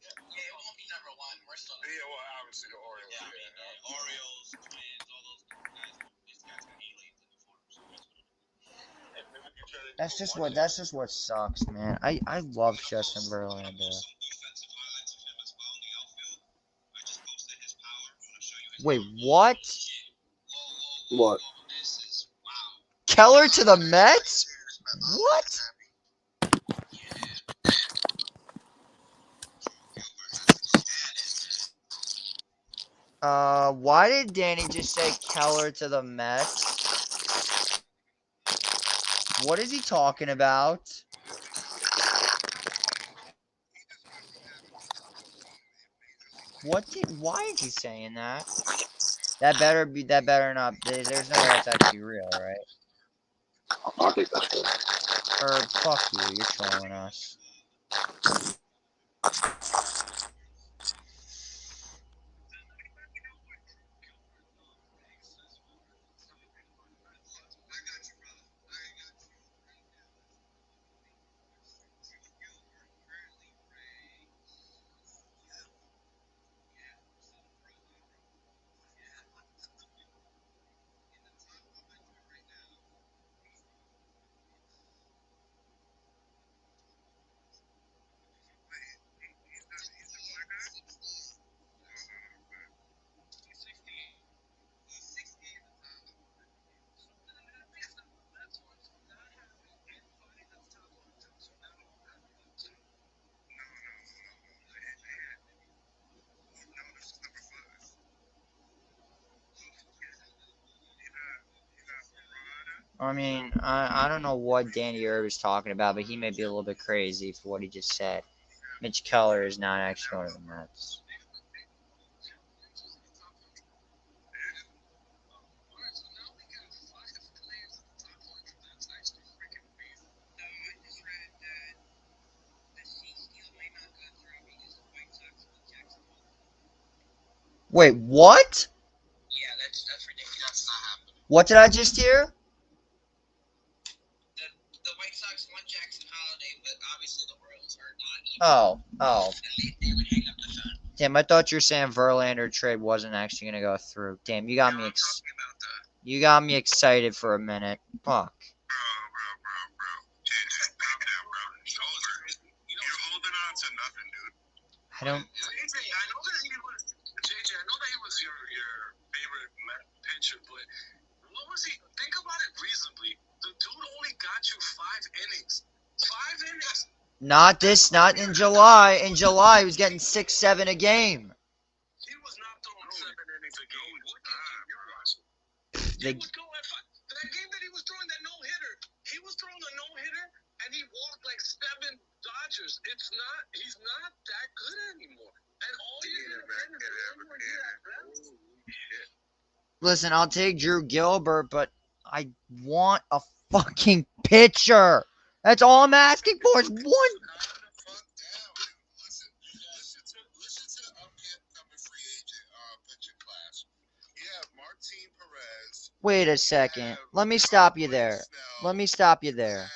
Yeah, it won't be number 1. We're still. Yeah, well, obviously the Orioles. Yeah, I mean, Orioles, Twins, all those guys. This guy's got aliens in the farm. So That's just what sucks, man. I love Justin Verlander. some defensive highlights of him as well in the outfield. I just posted his power. I'm gonna show you his Wait, power. what? What? This is wow. Keller to the Mets? What? Why did Danny just say Keller to the Mets? What is he talking about? Why is he saying that? That better not, there's no way that's actually real, right? I think that's good. Or, fuck you, you're trolling us. I mean, I don't know what Danny Irv is talking about, but he may be a little bit crazy for what he just said. Mitch Keller is not actually going to the Mets. Wait, what? Yeah, that's ridiculous. That's not happening. What did I just hear? The White Sox want Jackson Holiday, but obviously the Royals are not even. Oh. They would hang up the phone. Damn, I thought you were saying Verlander trade wasn't actually going to go through. Damn, you got me you got me excited for a minute. Fuck. Bro. Just calm down, bro. It's over. You're holding on to nothing, dude. I don't. JJ, I know that he was your favorite pitcher, but what was he? Think about it reasonably. The dude only got you 5 innings. 5 innings. Not in July. In July, he was getting 6, 7 a game. He was not throwing 7 innings a game. What game you watching? He They, was going that game that he was throwing that no hitter. He was throwing a no hitter and he walked like 7 Dodgers. He's not that good anymore. And all you're gonna listen, I'll take Drew Gilbert, but I want a fucking pitcher. That's all I'm asking for is one. Calm the fuck down, dude. Listen to the upcoming free agent pitching class. You have Martin Perez. Wait a second. Let me stop you there. Let me stop you there.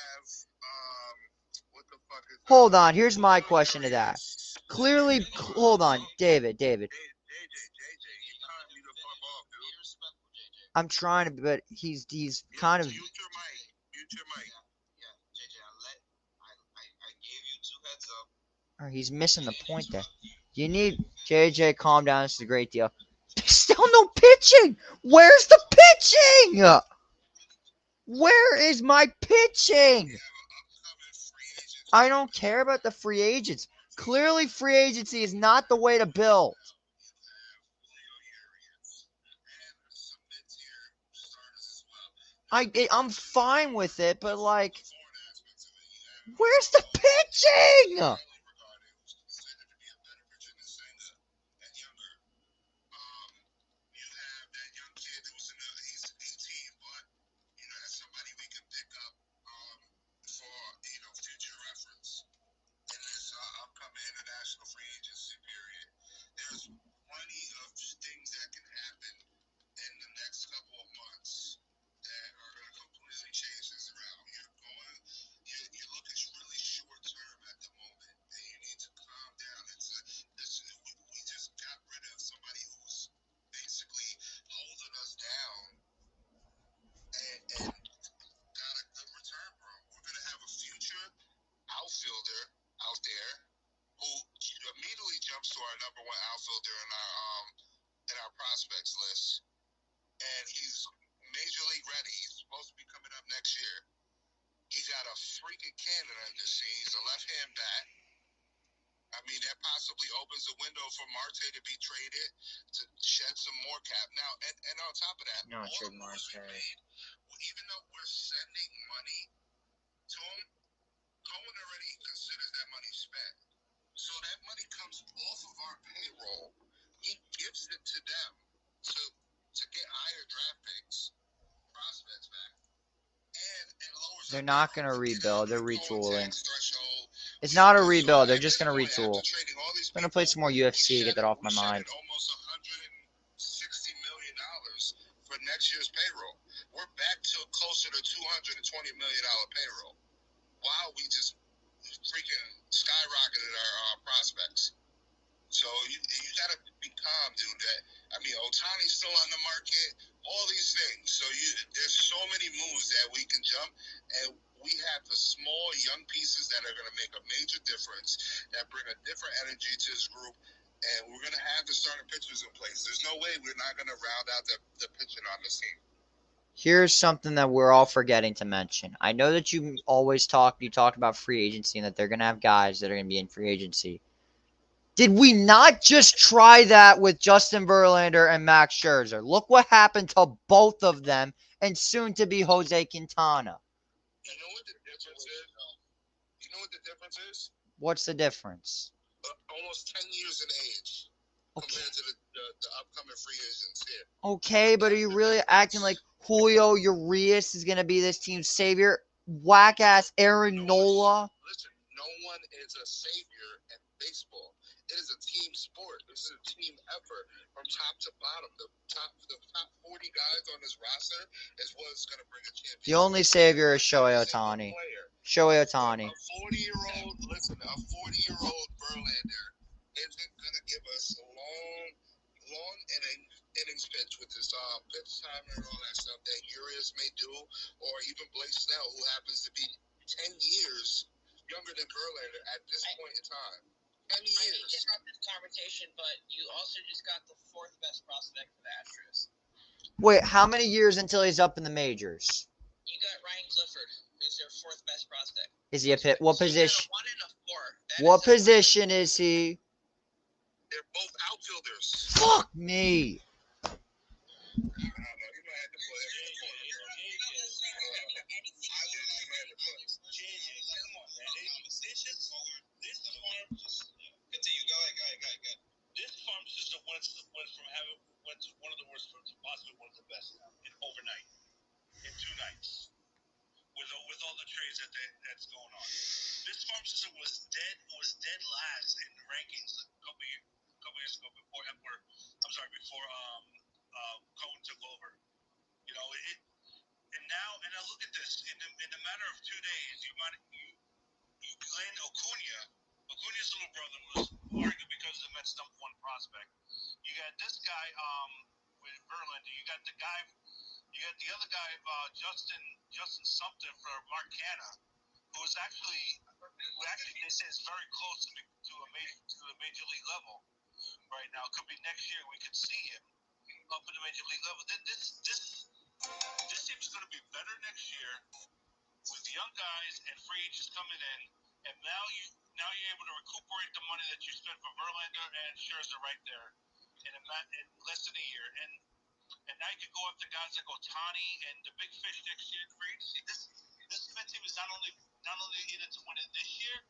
What the fuck is Hold on. Here's my question to that. Clearly, hold on, David. JJ, you calm me the fuck off, dude. I'm trying to, but he's kind of. Mute your mic. Yeah, JJ, I gave you 2 heads up. He's missing the point there. You need JJ. Calm down. This is a great deal. Still no pitching. Where's the pitching? Where is my pitching? I don't care about the free agents. Clearly, free agency is not the way to build. I'm fine with it, but like, where's the pitching? International free agency period. There's plenty of things that can happen in the next couple of months that are going to completely change this around. You're looking really short term at the moment, and you need to calm down. We just got rid of somebody who was basically holding us down, and got a good return, bro. We're going to have a future outfielder out there who immediately jumps to our number 1 outfielder in our prospects list, and he's major league ready. He's supposed to be coming up next year. He got a freaking cannon in this scene. He's a left-hand bat. I mean, that possibly opens a window for Marte to be traded to shed some more cap. Now, and on top of that, No, all trade the moves we Marte. made, even though we're sending money to him, Cohen already considers that money spent. So that money comes off of our payroll. He gives it to them to get higher draft picks, prospects back, and lowers. They're not going to rebuild. They're retooling. Threshold. It's not a rebuild. They're just going to retool. I'm going to play some more UFC to get that off my mind. Almost $160 million for next year's payroll. We're back to closer to $220 million payroll. Wow, we just freaking skyrocketed our prospects. So you got to be calm, dude. Otani's still on the market. All these things. So there's so many moves that we can jump, and we have the small young pieces that are going to make a major difference, that bring a different energy to this group, and we're going to have the starting pitchers in place. There's no way we're not going to round out the pitching on this team. Here's something that we're all forgetting to mention. I know that you talk about free agency and that they're going to have guys that are going to be in free agency. Did we not just try that with Justin Verlander and Max Scherzer? Look what happened to both of them and soon to be Jose Quintana. You know what the difference is? You know what the difference is? What's the difference? Almost 10 years in age compared to the upcoming free agents here. Okay, but are you really acting like Julio Urias is going to be this team's savior? Whack-ass Aaron Nola? Listen, no one is a savior in baseball. It is a team sport. This is a team effort from top to bottom. The top 40 guys on this roster is what's going to bring a championship. The only savior is Shohei Ohtani. Shohei Ohtani. A 40-year-old Verlander isn't going to give us a long innings pitch with his pitch timer and all that stuff that Urias may do, or even Blake Snell, who happens to be 10 years younger than Verlander at this point in time. 10 years. I need to have this conversation, but you also just got the fourth best prospect for the Astros. Wait, how many years until he's up in the majors? You got Ryan Clifford, who's their fourth best prospect. Is he a pit? What position? You got a 1 and a 4. What position is he? They're both outfielders. Fuck me. Continue. Go ahead. This farm system went to one of the worst to possibly one of the best overnight, in 2 nights, with all the trades that's going on. This farm system was dead last in the rankings a couple years ago before Cohen took over. You know it, and now look at this. In a matter of 2 days, you Glenn Acuna. Acuna's little brother was argued because of the Mets' #1 prospect. You got this guy with Verlander. You got the other guy, Justin something for Mark Canha, who they say is very close to a major league level right now. Could be next year we could see him up in the major league level. This team's going to be better next year with young guys and free agents coming in, and now you're able to recuperate the money that you spent for Verlander and Scherzer right there in less than a year, and now you can go after guys like Ohtani and the big fish next year in free agency. This Met team is not only in it to win it this year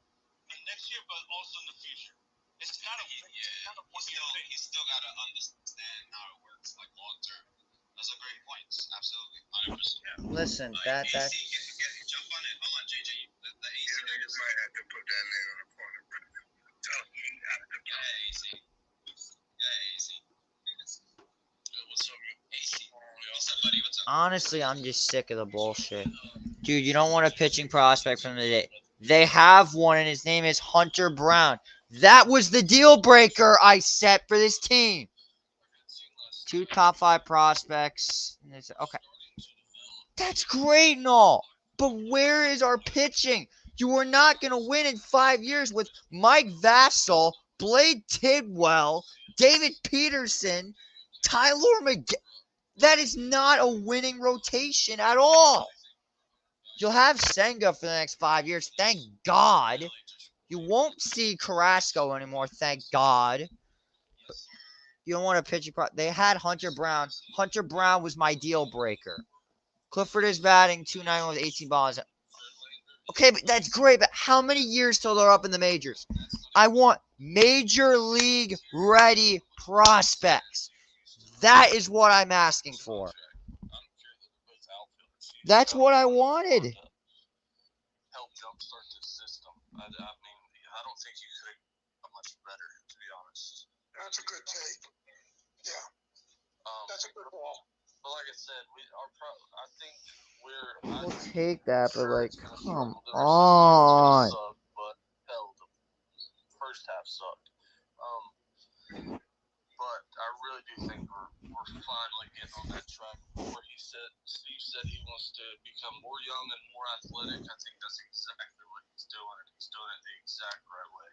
and next year, but also in the future. It's kind of he's still got to understand how it works, like long term. Those are great points. Absolutely, 100%. Listen, that jump on it. Hold on, JJ. The AC You might have to put that name on the corner, but tell him he got to go. AC. What's up, AC? What's up, buddy? What's up? honestly, I'm just sick of the bullshit. Dude, you don't want a pitching prospect from the day. They have one, and his name is Hunter Brown. That was the deal breaker I set for this team. 2 top 5 prospects. Okay. That's great and all. But where is our pitching? You are not going to win in 5 years with Mike Vassell, Blade Tidwell, David Peterson, Tyler McGinn. That is not a winning rotation at all. You'll have Senga for the next 5 years. Thank God. You won't see Carrasco anymore. Thank God. You don't want a pitching They had Hunter Brown. Hunter Brown was my deal breaker. Clifford is batting .291 with 18 balls. Okay, but that's great. But how many years till they're up in the majors? I want major league ready prospects. That is what I'm asking for. That's what I wanted. Help jumpstart this system. I mean, I don't think you could have much better, to be honest. That's a good take. Yeah. That's a good ball. But like I said, I think We'll take that, but like, come on. But hell, the first half sucked. But I really do think we're finally getting on that track where Steve said he wants to become more young and more athletic. I think that's exactly what he's doing, and he's doing it the exact right way.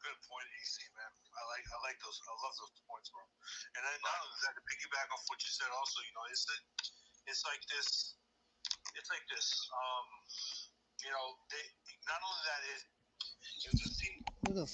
Good point, AC, man. I like those. I love those points, bro. And then not only that, to piggyback off what you said, also, it's like this. They not only that is this team. Who the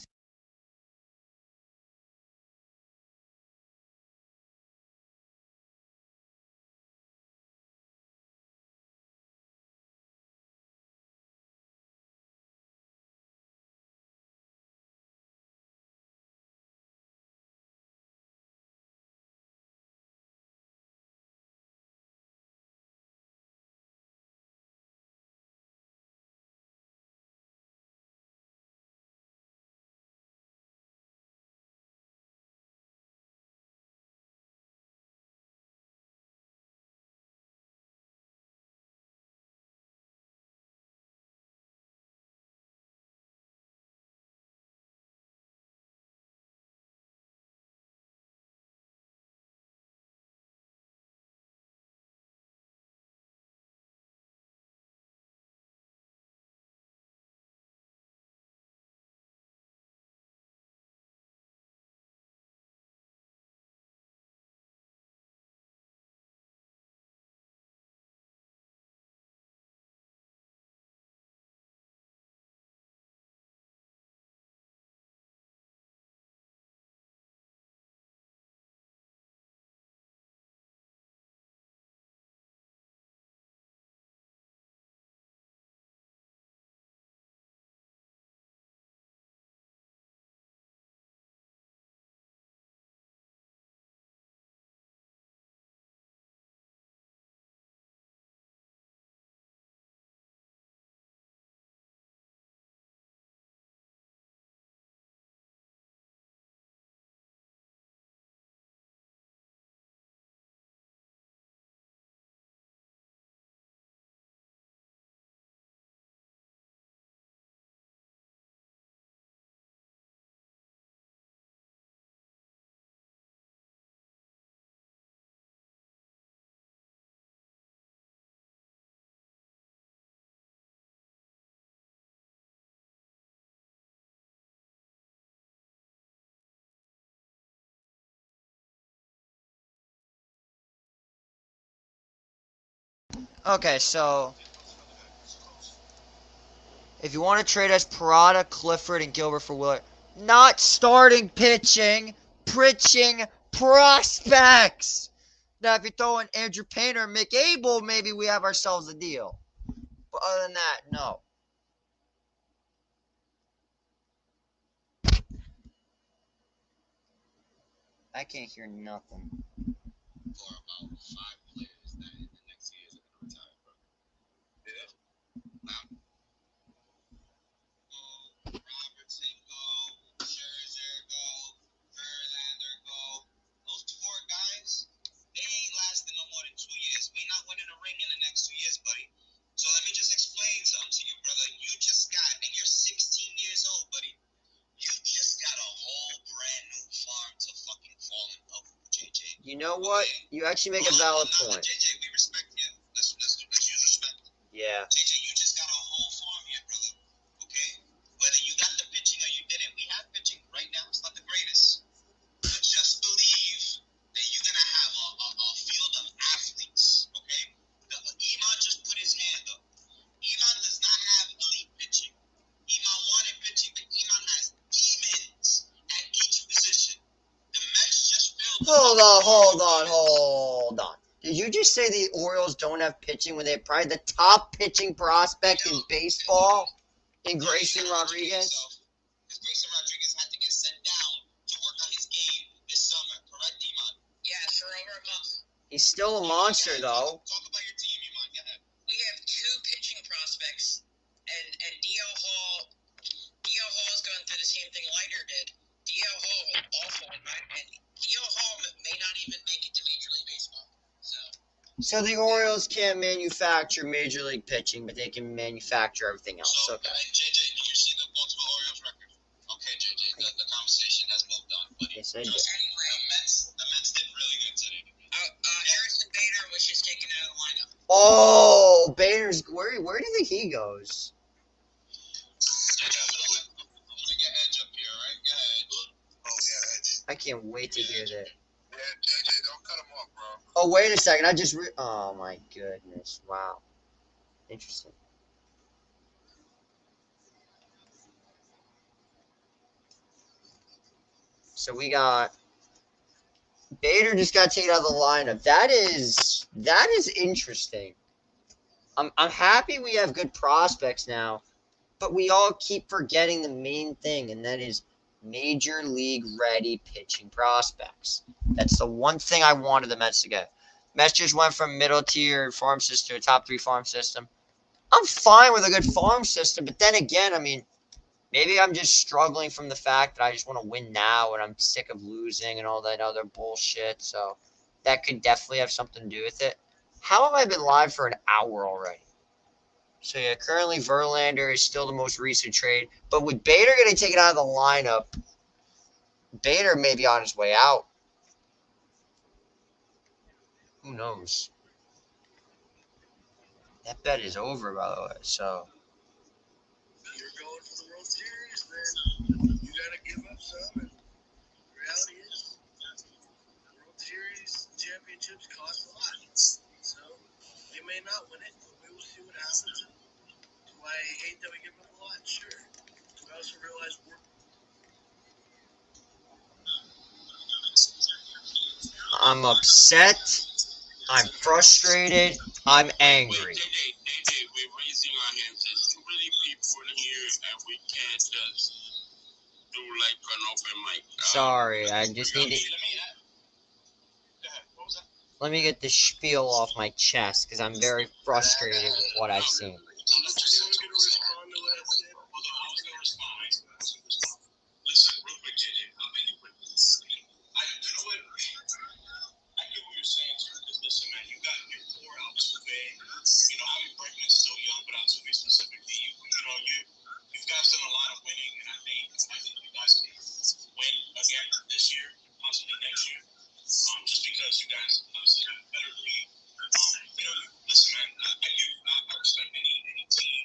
Okay, so if you want to trade us Parada, Clifford, and Gilbert for Willard, not starting pitching, pitching prospects. Now, if you throw in Andrew Painter and Mick Abel, maybe we have ourselves a deal. But other than that, no. I can't hear nothing. For about 5 players that in the next 2 years are going to retire, bro. Yeah. Robertson go, Scherzer go, Verlander go. Those 4 guys, they ain't lasting no more than 2 years. We not winning a ring in the next 2 years, buddy. So let me just explain something to you, brother. You just got, and you're 16 years old, buddy. You just got a whole brand new farm to fucking fall in love with, JJ. You know what? You actually make a valid point. JJ, we respect you. Let's use respect. Yeah. JJ, you just got a whole farm here, brother. Okay? Whether you got the pitching or you didn't, we have pitching right now. It's not the greatest. But just believe that you're going to have a field of athletes, okay? Iman just put his hand up. Iman does not have elite pitching. Iman wanted pitching, but Iman has demons at each position. The Mets just filled Hold on. Did you just say the Orioles don't have pitching when they have probably the top pitching prospect in baseball in Grayson Rodriguez? Because Grayson Rodriguez had to get sent down to work on his game this summer, correct, Iman? Yeah, for over a month. He's still a monster, though. Talk about your team, Iman. Go ahead. We have 2 pitching prospects, and D.L. Hall is going through the same thing Leiter did. D.L. Hall also, in my opinion, D.L. Hall may not even make it to Major League Baseball. So the Orioles can't manufacture Major League pitching, but they can manufacture everything else. So, Okay. JJ, did you see the Baltimore Orioles record? Okay, JJ, the conversation has moved on. But Yes, I did. anyway, the Mets did really good today. Harrison Bader was just taken out of the lineup. Oh, Bader's where do you think he goes? JJ, I'm gonna get Edge up here, right? Go ahead. Oh yeah, Edge. I can't wait to hear that. Yeah, JJ, don't cut him off, bro. Oh, wait a second. Oh, my goodness. Wow. Interesting. So we got Bader just got taken out of the lineup. That is interesting. I'm happy we have good prospects now, but we all keep forgetting the main thing, and that is major league ready pitching prospects. That's the one thing I wanted the Mets to get. Mets just went from middle tier farm system to a top 3 farm system. I'm fine with a good farm system, but then again, I mean, maybe I'm just struggling from the fact that I just want to win now and I'm sick of losing and all that other bullshit. So that could definitely have something to do with it. How have I been live for an hour already? So yeah, currently Verlander is still the most recent trade. But with Bader getting taken out of the lineup, Bader may be on his way out. Who knows? That bet is over, by the way. So You're going for the World Series, then you gotta give up some. And the reality is, World Series championships cost a lot. So they may not win it, but we will see what happens. Do I hate that we give up a lot? Sure. Do I also realize we're I'm upset. I'm frustrated. I'm angry. JJ, we're raising our hands. There's too many people in here, and we can't just do like an open mic. Sorry, I just need to. Let me get this spiel off my chest because I'm very frustrated with what I've seen. Listen, real quick, JJ. I'll make it quick. You know what? I get what you're saying, too. Because listen, man, you got your 4 Altuve. You know, Javi Bregman's still young, but Altuve specifically, you guys done a lot of winning, and I think you guys can win again this year, possibly next year. Just because you guys obviously have a better league. You know, listen, man, I respect any team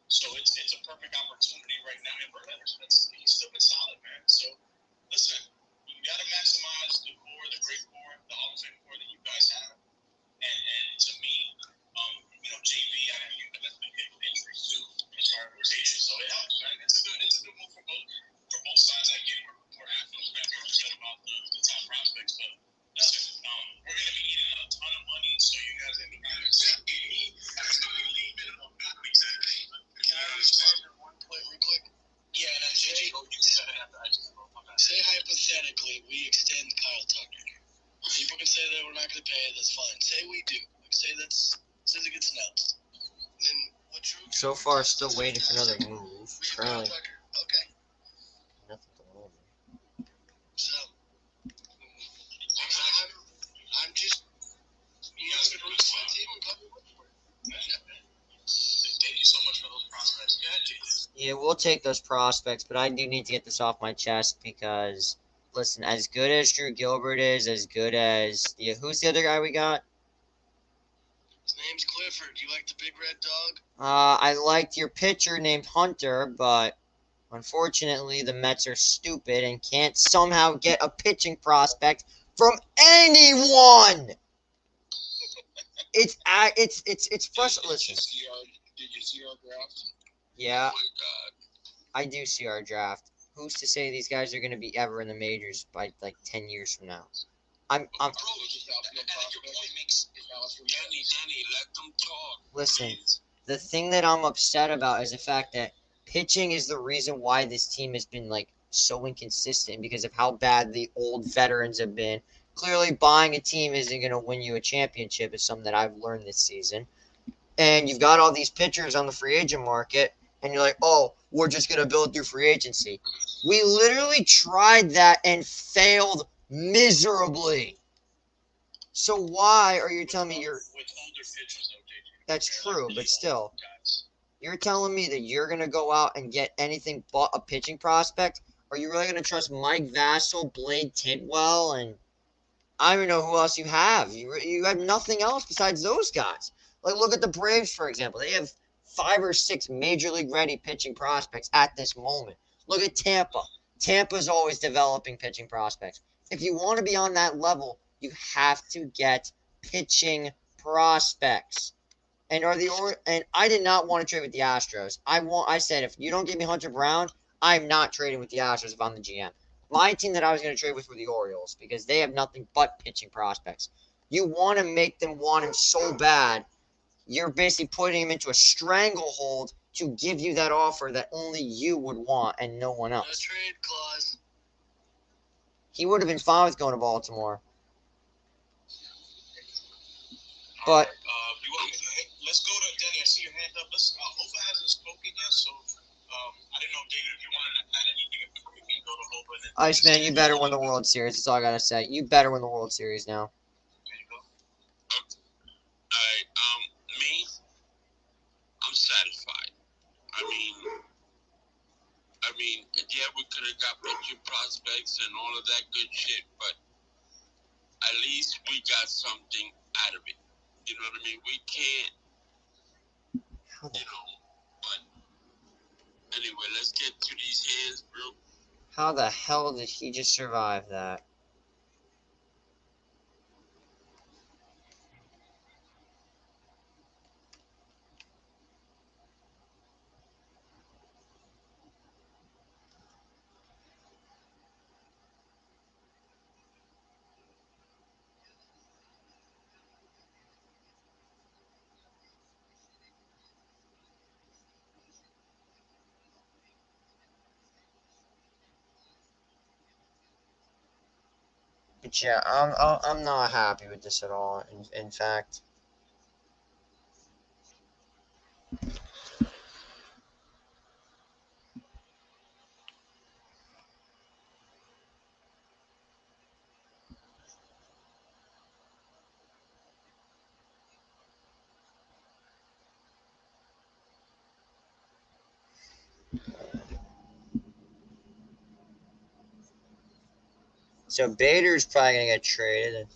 So it's a perfect opportunity right now. And Verlander's he's still been solid, man. So listen, you got to maximize the core, the great core, the Hall of Fame core that you guys have. And to me, JV, I know you've been hit with injuries too as far as rotation. So it helps, man. It's a good move for both sides. I get it. We're half those fans are upset about the top prospects, but listen, we're gonna be eating a ton of money, so you guys have to kind of it's gonna be league minimum, not exactly. Can I respond to one point real quick? Yeah, and then JJ, you said it after I just wrote. Say hypothetically, we extend Kyle Tucker. People can say that we're not going to pay it. That's fine. Say we do. Say it gets announced. Then what Drew? So far, still waiting for another move. We have Kyle Currently, Tucker. Okay. nothing to move. So I'm just you guys going to reach my team and come with it. Thank you so much for those prospects. Yeah, Jesus. Yeah, we'll take those prospects, but I do need to get this off my chest because, listen, as good as Drew Gilbert is, as good as who's the other guy we got? His name's Clifford. You like the big red dog? I liked your pitcher named Hunter, but unfortunately the Mets are stupid and can't somehow get a pitching prospect from anyone. It's frustrating. Listen. Did you see our draft? Yeah. Oh my God. I do see our draft. Who's to say these guys are going to be ever in the majors by like 10 years from now? I'm Bro, your point makes Danny, let them talk. Listen, the thing that I'm upset about is the fact that pitching is the reason why this team has been like so inconsistent because of how bad the old veterans have been. Clearly, buying a team isn't going to win you a championship is something that I've learned this season. And you've got all these pitchers on the free agent market, and you're like, oh, we're just going to build through free agency. We literally tried that and failed miserably. So why are you telling me you're... With older pitchers, though, JJ. That's true, but still. You're telling me that you're going to go out and get anything but a pitching prospect? Are you really going to trust Mike Vassell, Blade Tidwell, and I don't even know who else you have. You have nothing else besides those guys. Like, look at the Braves, for example. They have 5 or 6 major league ready pitching prospects at this moment. Look at Tampa. Tampa's always developing pitching prospects. If you want to be on that level, you have to get pitching prospects. And I did not want to trade with the Astros. I said if you don't give me Hunter Brown, I'm not trading with the Astros if I'm the GM. My team that I was going to trade with were the Orioles because they have nothing but pitching prospects. You want to make them want him so bad, you're basically putting him into a stranglehold to give you that offer that only you would want and no one No else. trade clause. He would have been fine with going to Baltimore. But Let's go to Danny. I see your hand up. Hova hasn't spoken yet, so I didn't know, David, if you wanted to add anything before we can go to Hova. Iceman, you better win the World Series. That's all I gotta say. You better win the World Series now. There you go. Alright, me, I'm satisfied. I mean, yeah, we could have got pitching prospects and all of that good shit, but at least we got something out of it. You know what I mean? We can't, but anyway, let's get to these hands, bro. How the hell did he just survive that? But yeah, I'm not happy with this at all. In fact, so Bader's probably gonna get traded.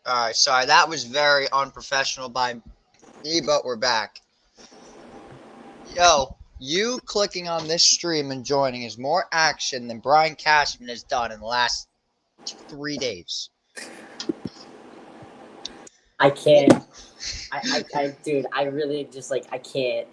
All right, sorry, that was very unprofessional by me, but we're back. Yo, you clicking on this stream and joining is more action than Brian Cashman has done in the last 3 days. I can't. Dude, I really just like I can't.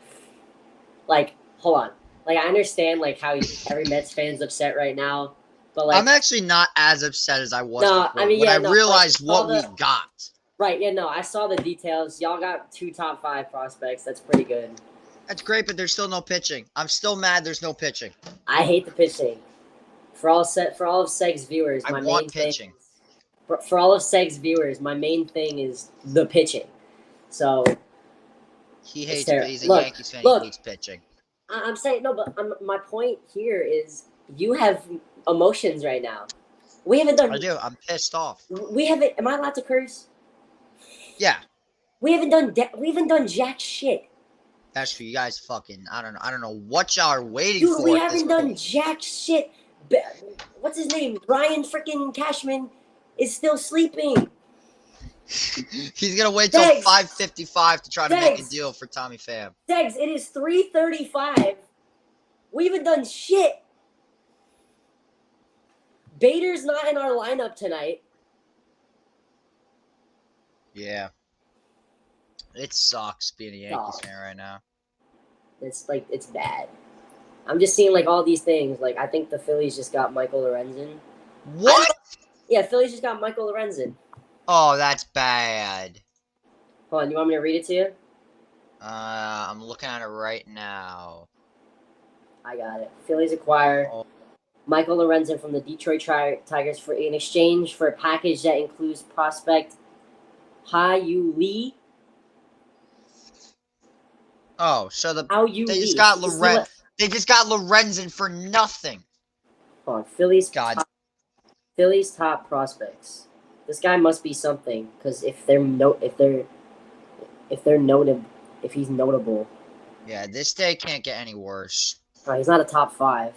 Like, hold on. Like, I understand like how every Mets fan's upset right now, but like, I'm actually not as upset as I was no, before I mean, when yeah, I no, realized like, what we got. Right, yeah, no, I saw the details. Y'all got 2 top 5 prospects. That's pretty good. That's great, but there's still no pitching. I'm still mad there's no pitching. I hate the pitching. For all of Seg's viewers, I my want main pitching. thing. For all of Seg's viewers, my main thing is the pitching. So He hates, terrible. but he's a Look, Yankees fan. look. He hates pitching. I'm saying no, but my point here is you have emotions right now. We haven't done. I do. I'm pissed off. We haven't. Am I allowed to curse? Yeah, We haven't done. We haven't done jack shit. that's true. You guys fucking. I don't know what y'all are waiting Dude, for. we at this haven't done point. jack shit. What's his name? Ryan freaking Cashman is still sleeping. He's gonna wait till Thanks. 5:55 to try to make a Thanks. deal for Tommy Pham. Degs, it is 3:35. We haven't done shit. Bader's not in our lineup tonight. Yeah. It sucks being a Yankees fan right now. It's like it's bad. I'm just seeing like all these things. Like I think the Phillies just got Michael Lorenzen. What? Yeah, Phillies just got Michael Lorenzen. Oh, that's bad. Hold on, you want me to read it to you? I'm looking at it right now. I got it. Phillies acquire Michael Lorenzen from the Detroit Tigers for in exchange for a package that includes prospect Ha-Yu Lee. Oh, so they just Lee. got They just got Lorenzen for nothing. Hold on, Phillies. God. Phillies top prospects. This guy must be something because if he's notable. Yeah, this day can't get any worse. Oh, he's not a top 5.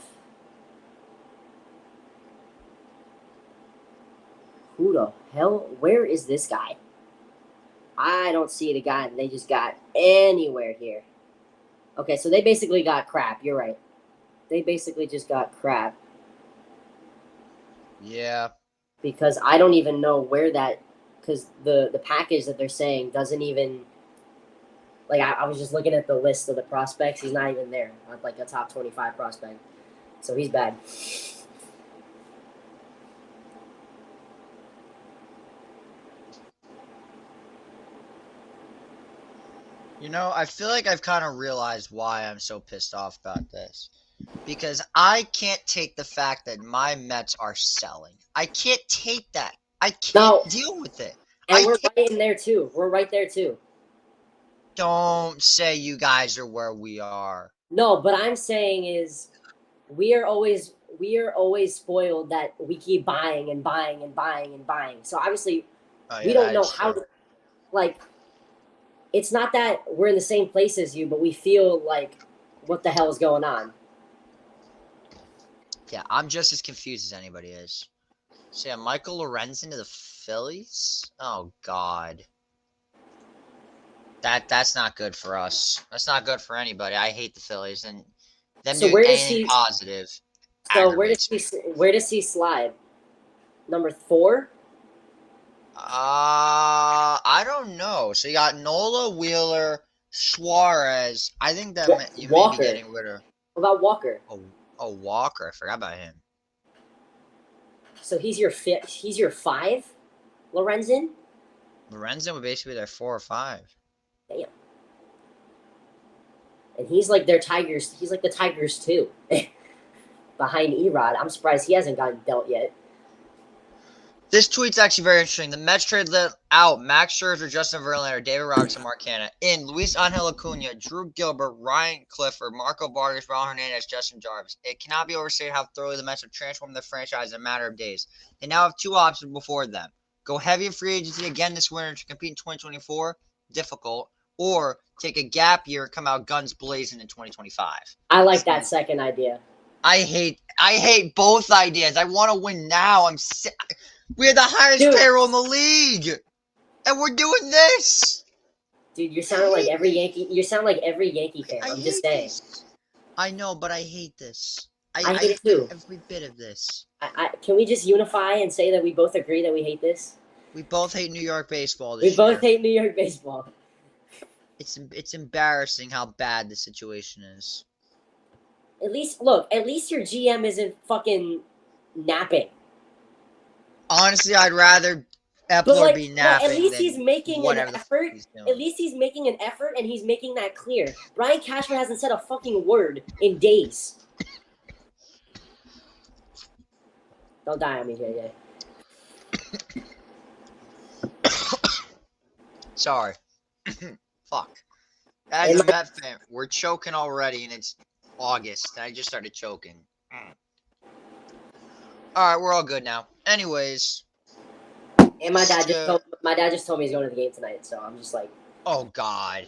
Who the hell? Where is this guy? I don't see the guy they just got anywhere here. Okay, so they basically got crap. You're right. They basically just got crap. Yeah. Because I don't even know where that... Because the package that they're saying doesn't even... Like, I was just looking at the list of the prospects. He's not even there. Not like a top 25 prospect. So he's bad. You know, I feel like I've kind of realized why I'm so pissed off about this. Because I can't take the fact that my Mets are selling. I can't take that. I can't deal with it. And we're right in there, too. We're right there, too. Don't say you guys are where we are. No, but I'm saying is we are always spoiled that we keep buying and buying and buying and buying. So obviously we don't know how to, like, it's not that we're in the same place as you, but we feel like what the hell is going on. Yeah, I'm just as confused as anybody is. So yeah, Michael Lorenzen to the Phillies? Oh God. That's not good for us. That's not good for anybody. I hate the Phillies and them So doing anything positive. So where does he slide? Number 4? I don't know. So you got Nola, Wheeler, Suarez. I think that you may be getting rid of. What about Walker? Oh, Walker. I forgot about him. So he's your 5, Lorenzen? Lorenzen would basically be their 4 or 5. Damn. And he's like their Tigers. He's like the Tigers too. Behind Erod. I'm surprised he hasn't gotten dealt yet. This tweet's actually very interesting. The Mets traded out Max Scherzer, Justin Verlander, David Robertson, Mark Canha in Luis Angel Acuna, Drew Gilbert, Ryan Clifford, Marco Vargas, Ron Hernandez, Justin Jarvis. It cannot be overstated how thoroughly the Mets have transformed their franchise in a matter of days. They now have 2 options before them. Go heavy in free agency again this winter to compete in 2024, difficult, or take a gap year and come out guns blazing in 2025. I like that second idea. I hate both ideas. I want to win now. We have the highest payroll in the league. And we're doing this. Dude, you sound like every Yankee. You sound like every Yankee fan. I I'm hate just saying. this. I know, but I hate this. I I hate it hate too. every bit of this. Can we just unify and say that we both agree that we hate this? We both hate New York baseball We this year. both hate New York baseball. It's embarrassing how bad the situation is. At least your GM isn't fucking napping. Honestly, I'd rather Epler be napping at least than he's making an whatever the fuck effort. he's doing. At least he's making an effort, and he's making that clear. Brian Cashman hasn't said a fucking word in days. Don't die on me, JJ. Sorry. Fuck. As a Met fan, we're choking already, and it's August, and I just started choking. Alright, we're all good now. Anyways. And my dad just told me he's going to the game tonight, so I'm just like, oh God.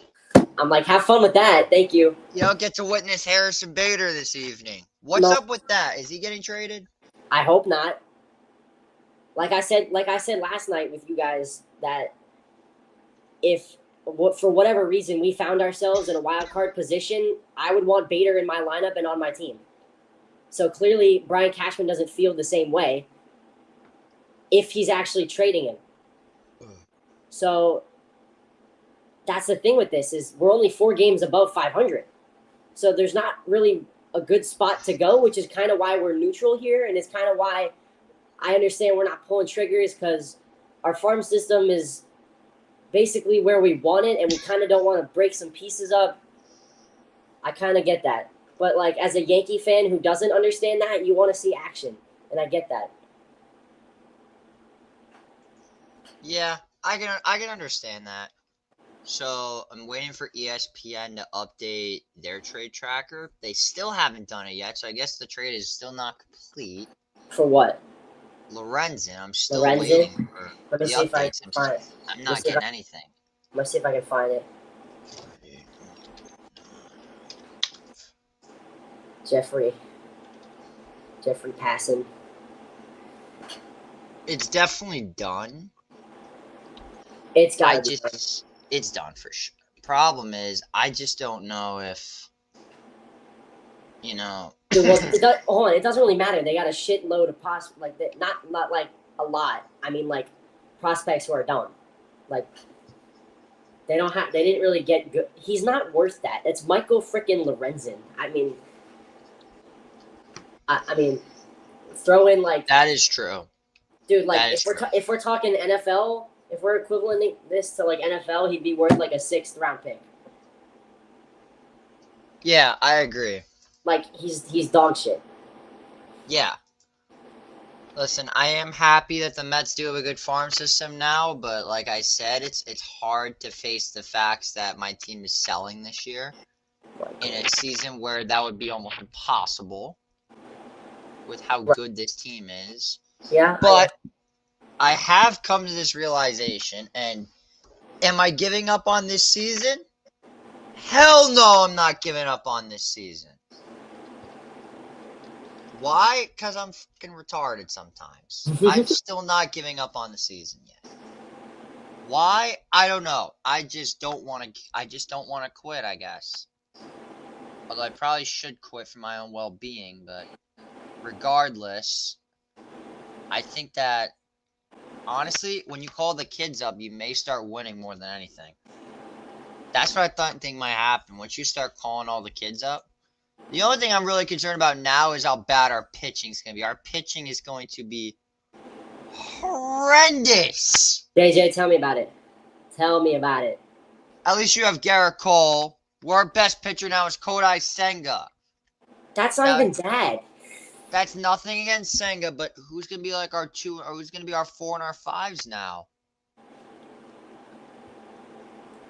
I'm like, have fun with that. Thank you. You don't get to witness Harrison Bader this evening. What's up with that? Is he getting traded? I hope not. Like I said last night with you guys, that if for whatever reason we found ourselves in a wild card position, I would want Bader in my lineup and on my team. So clearly Brian Cashman doesn't feel the same way if he's actually trading him. So that's the thing with this, is we're only 4 games above 500. So there's not really a good spot to go, which is kind of why we're neutral here, and it's kind of why I understand we're not pulling triggers, because our farm system is basically where we want it, and we kind of don't want to break some pieces up. I kind of get that. But like, as a Yankee fan who doesn't understand that, you want to see action, and I get that. Yeah, I can understand that. So I'm waiting for ESPN to update their trade tracker. They still haven't done it yet, so I guess the trade is still not complete. For what? Lorenzen. I'm still waiting for Let me the see if I updates. can find it. I'm not getting anything. Let's see if I can find it. Jeffrey Passan. It's definitely done. It's got to be done. It's done for sure. Problem is, I just don't know if, you know. Dude, well, it doesn't really matter. They got a shitload of not like a lot. I mean, like, prospects who are done. Like, they didn't really get good. He's not worth that. It's Michael frickin' Lorenzen. I mean, throw in like. That is true. Dude, like, if we're talking NFL. If we're equivalenting this to like NFL, he'd be worth like a 6th round pick. Yeah, I agree. Like, he's dog shit. Yeah. Listen, I am happy that the Mets do have a good farm system now, but like I said, it's hard to face the facts that my team is selling this year in a season where that would be almost impossible with how good this team is. Yeah. But I have come to this realization, and am I giving up on this season? Hell no, I'm not giving up on this season. Why? Because I'm fucking retarded sometimes. I'm still not giving up on the season yet. Why? I don't know. I just don't want to quit, I guess. Although I probably should quit for my own well-being, but regardless, I think that honestly, when you call the kids up, you may start winning more than anything. That's what I think might happen. Once you start calling all the kids up. The only thing I'm really concerned about now is how bad our pitching is going to be. Our pitching is going to be horrendous. JJ, tell me about it. Tell me about it. At least you have Garrett Cole. Our best pitcher now is Kodai Senga. That's not even bad. That's nothing against Senga, but who's going to be like our 2, or who's going to be our 4 and our 5s now?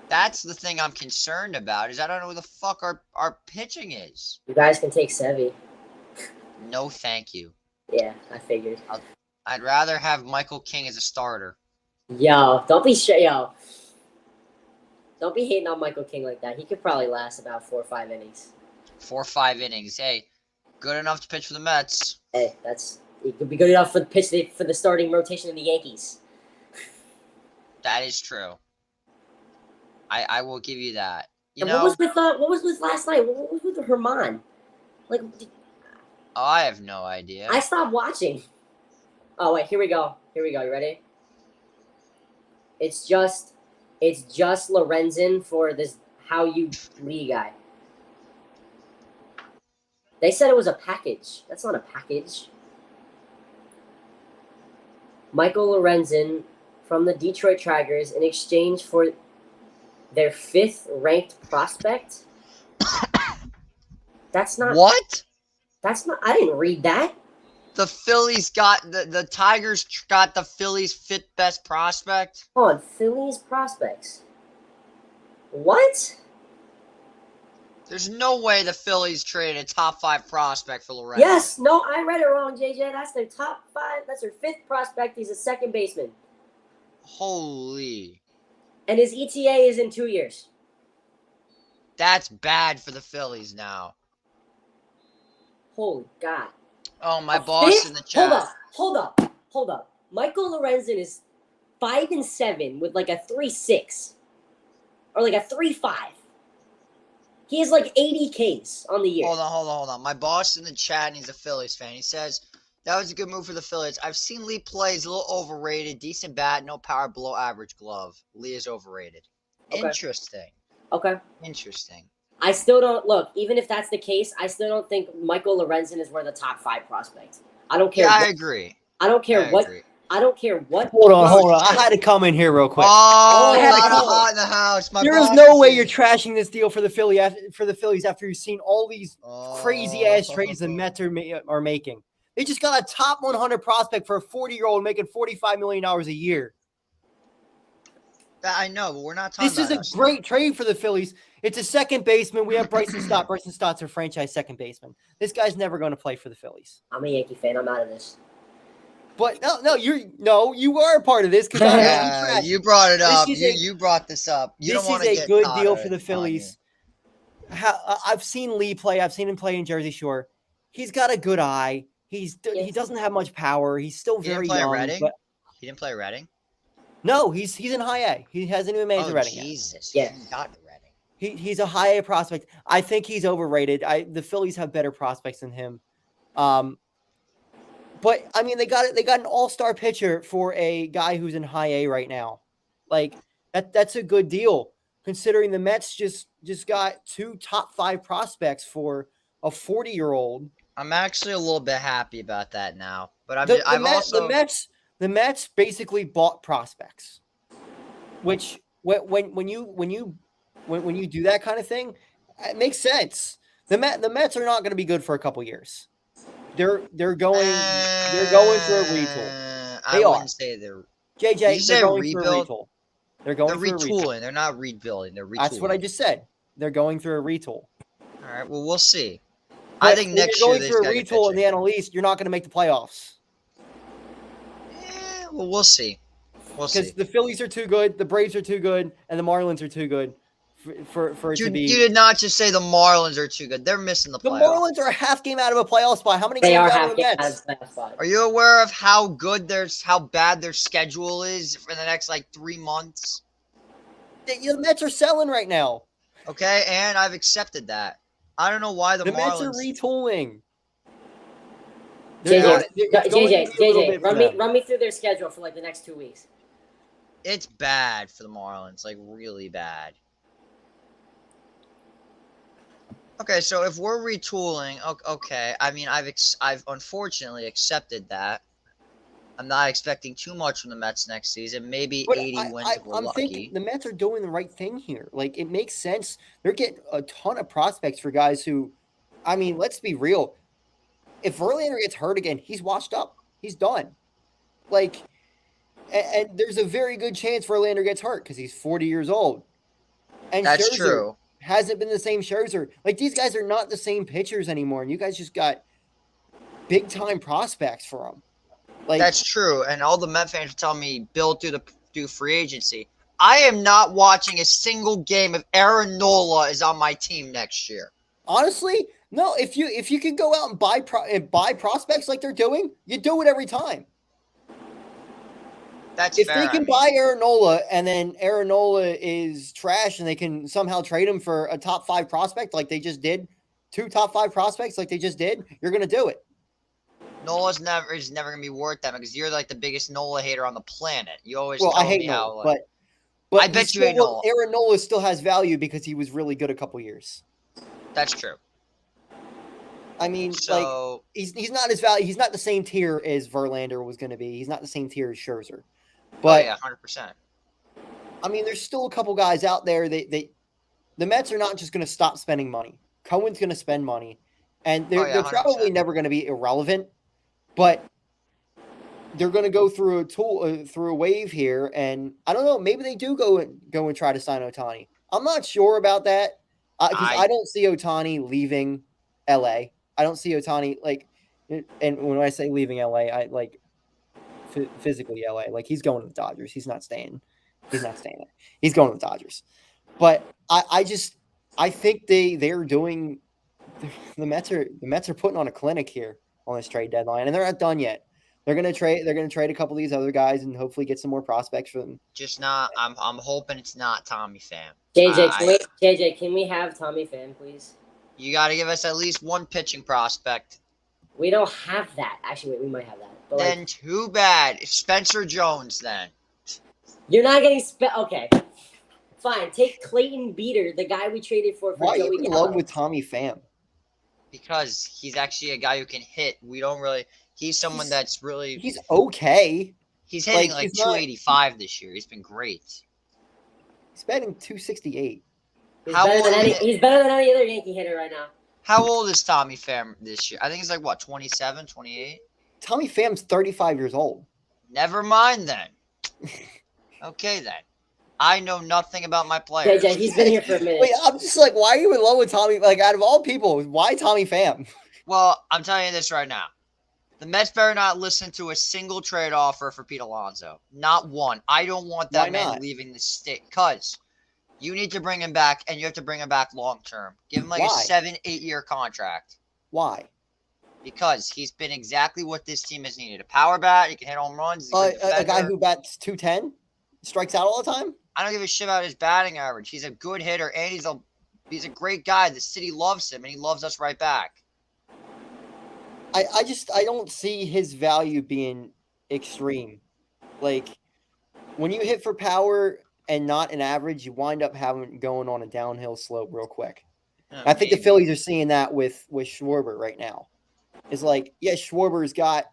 That's the thing I'm concerned about, is I don't know who the fuck our pitching is. You guys can take Sevy. No, thank you. Yeah, I figured. I'd rather have Michael King as a starter. Yo, don't be hating on Michael King like that. He could probably last about 4 or 5 innings. 4 or 5 innings. Hey, good enough to pitch for the Mets. Hey, he could be good enough for the starting rotation in the Yankees. That is true. I will give you that. And what was with last night? What was with Herman? Like, I have no idea. I stopped watching. Oh wait, here we go. You ready? It's just Lorenzen for this How You Lee guy. They said it was a package. That's not a package. Michael Lorenzen from the Detroit Tigers in exchange for their 5th ranked prospect. That's not what? That's not. I didn't read that. The Phillies got the Tigers got the Phillies' 5th best prospect. Hold on, Phillies prospects. What? There's no way the Phillies traded a top 5 prospect for Lorenzen. Yes, no, I read it wrong, JJ. That's their top 5. That's their 5th prospect. He's a second baseman. Holy. And his ETA is in 2 years. That's bad for the Phillies now. Holy God. Oh, my boss in the chat. Hold up. Michael Lorenzen is 5-7 with like a 3.6 or like a 3.5. He has like 80 Ks on the year. Hold on. My boss in the chat, and he's a Phillies fan. He says, that was a good move for the Phillies. I've seen Lee play. He's a little overrated. Decent bat, no power, below average glove. Lee is overrated. Okay. Interesting. Okay. Interesting. I still don't look. Even if that's the case, I still don't think Michael Lorenzen is one of the top 5 prospects. I don't care. Yeah, I agree. I don't care what. I don't care what. Hold on. I had to come in here real quick. Oh, I had to not come hot in the house. There is no way you're trashing this deal for the Phillies after you've seen all these crazy ass trades the Mets are making. They just got a top 100 prospect for a 40-year-old making $45 million a year. I know, but we're not talking about this. Is a great trade for the Phillies. It's a second baseman. We have Bryson Stott. Bryson Stott's a franchise second baseman. This guy's never going to play for the Phillies. I'm a Yankee fan. I'm out of this. But you are a part of this because you brought it up. You brought this up. This is a good deal for the Phillies. I've seen Lee play. I've seen him play in Jersey Shore. He's got a good eye. He doesn't have much power. He's still very young. But he didn't play Reading. No, he's in high A. He hasn't even made the Reading yet. Jesus. Yeah. He got the Reading. He's a high A prospect. I think he's overrated. The Phillies have better prospects than him. But I mean, they got an all-star pitcher for a guy who's in high A right now. Like that's a good deal considering the Mets just got 2 top 5 prospects for a 40-year-old. I'm actually a little bit happy about that now. But the Mets basically bought prospects, which when you do that kind of thing, it makes sense. The Mets are not going to be good for a couple years. They're going through a retool. I wouldn't say they're JJ. They're going through a retool. They're retooling. They're not rebuilding. They're retooling. That's what I just said. They're going through a retool. All right. Well, we'll see. But I think next year they're going through a retool in the NL East. You're not going to make the playoffs. Yeah. Well, we'll see. Because the Phillies are too good, the Braves are too good, and the Marlins are too good for it to be. You did not just say the Marlins are too good. They're missing the playoffs. The Marlins are a half game out of a playoff spot. How many they games are out half of the game Mets? out of the spot. Are you aware of how bad their schedule is for the next 3 months? The Mets are selling right now. Okay, and I've accepted that. I don't know why the Marlins... Mets are retooling. JJ, run me through their schedule for the next 2 weeks. It's bad for the Marlins, really bad. Okay, so if we're retooling, okay. I mean, I've unfortunately accepted that. I'm not expecting too much from the Mets next season. Maybe 80 wins if we're lucky. Thinking the Mets are doing the right thing here. It makes sense. They're getting a ton of prospects for guys who, I mean, let's be real. If Verlander gets hurt again, he's washed up. He's done. And there's a very good chance Verlander gets hurt because he's 40 years old. And that's Scherzer true. Hasn't been the same Scherzer. These guys are not the same pitchers anymore, and you guys just got big time prospects for them. That's true, and all the Met fans are telling me build through free agency. I am not watching a single game if Aaron Nola is on my team next year. Honestly, no. If you could go out and buy prospects like they're doing, you do it every time. That's If fair. they can buy Aaron Nola and then Aaron Nola is trash and they can somehow trade him for a top 5 prospect like they just did, 2 top 5 prospects like they just did, you're going to do it. Nola's never gonna be worth that because you're like the biggest Nola hater on the planet. You always Well, I tell hate me Nola, how. but I bet you hate Nola. Aaron Nola still has value because he was really good a couple years. That's true. I mean, So he's not as value. He's not the same tier as Verlander was going to be. He's not the same tier as Scherzer. oh But yeah, 100%. I mean, there's still a couple guys out there. The Mets are not just going to stop spending money. Cohen's going to spend money, and Oh yeah, they're 100%. probably never going to be irrelevant. But they're going to go through a wave here, and I don't know. Maybe they do go and try to sign Ohtani. I'm not sure about that because I don't see Ohtani leaving L.A. I don't see Ohtani and when I say leaving LA, I like physically LA. Like he's going to the Dodgers. He's not staying. He's not staying there. He's going to the Dodgers. But I think they're doing the Mets are putting on a clinic here on this trade deadline, and they're not done yet. They're gonna trade a couple of these other guys and hopefully get some more prospects for them. Just not. I'm hoping it's not Tommy Pham. JJ, can we have Tommy Pham, please? You got to give us at least one pitching prospect. We don't have that. Actually, wait, we might have that. But then too bad. Spencer Jones, then. You're not getting okay. Fine. Take Clayton Beater, the guy we traded for Why Joey are you in love with Tommy Pham? Because he's actually a guy who can hit. We don't really. He's someone that's really. He's okay. He's hitting like 285 this year. He's been great. He's batting 268. He's better than any other Yankee hitter right now. How old is Tommy Pham this year? I think he's like, what, 27, 28? Tommy Pham's 35 years old. Never mind then. Okay then. I know nothing about my players. JJ, he's been here for a minute. Wait, I'm just like, why are you in love with Tommy? Like, out of all people, why Tommy Pham? Well, I'm telling you this right now. The Mets better not listen to a single trade offer for Pete Alonso. Not one. I don't want that man leaving the state. Because you need to bring him back, and you have to bring him back long term. Give him like a 7-8 year contract. Why? Because he's been exactly what this team has needed. A power bat, he can hit home runs. A guy who bats 210, strikes out all the time? I don't give a shit about his batting average. He's a good hitter, and he's a great guy. The city loves him, and he loves us right back. I don't see his value being extreme. Like, when you hit for power and not an average, you wind up going on a downhill slope real quick. I think the Phillies are seeing that with Schwarber right now. It's like, yeah, Schwarber's got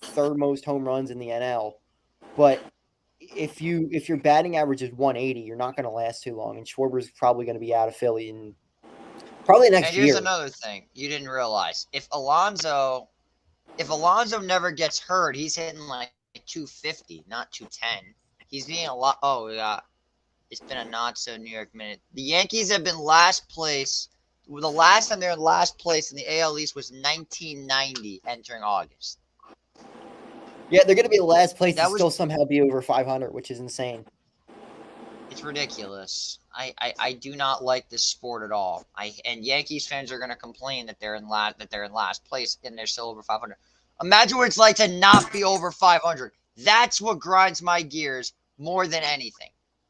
third most home runs in the NL, but if your batting average is 180, you're not going to last too long, and Schwarber's probably going to be out of Philly in probably next year. And here's another thing you didn't realize: if Alonso never gets hurt, he's hitting like 250, not 210. He's being a lot. Oh, yeah. It's been a not so New York minute. The Yankees have been last place. The last time they were in last place in the AL East was 1990, entering August. Yeah, they're going to be the last place to still somehow be over 500, which is insane. It's ridiculous. I do not like this sport at all. And Yankees fans are going to complain that they're in last place and they're still over 500. Imagine what it's like to not be over 500. That's what grinds my gears more than anything.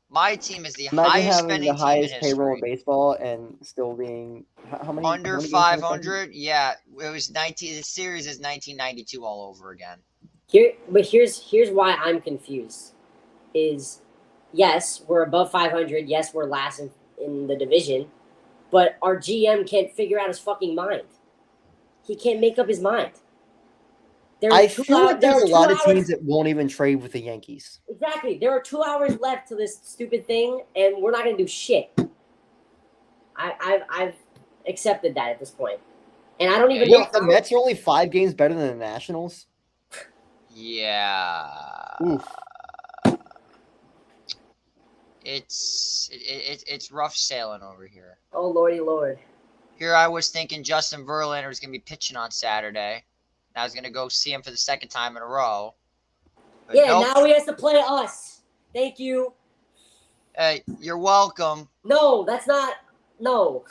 My team is the highest spending team in history. The highest payroll in baseball and still being how many under 500? Yeah, it was 19. The series is 1992 all over again. Here's why I'm confused. Is yes, we're above 500. Yes, we're last in the division, but our GM can't figure out his fucking mind. He can't make up his mind. I feel like there's a lot of teams that won't even trade with the Yankees. Exactly. There are 2 hours left to this stupid thing, and we're not going to do shit. I've accepted that at this point. And I don't even know. The Mets are only 5 games better than the Nationals? Yeah. Oof. It's rough sailing over here. Oh, lordy lord. Here I was thinking Justin Verlander was going to be pitching on Saturday. I was going to go see him for the second time in a row. But yeah, nope. Now he has to play us. Thank you. Hey, you're welcome. No, that's not. No.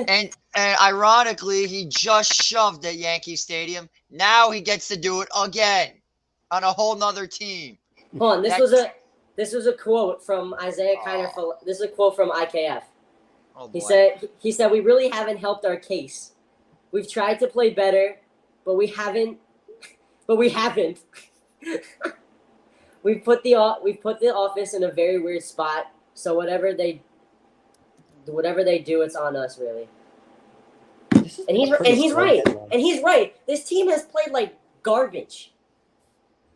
and ironically, he just shoved at Yankee Stadium. Now he gets to do it again on a whole nother team. Hold on, this was a quote from Isaiah Kiner. This is a quote from IKF. Oh boy. He said we really haven't helped our case. We've tried to play better, but we haven't. We've put the office in a very weird spot. So whatever they do, it's on us, really. And he's right. And he's right. This team has played like garbage.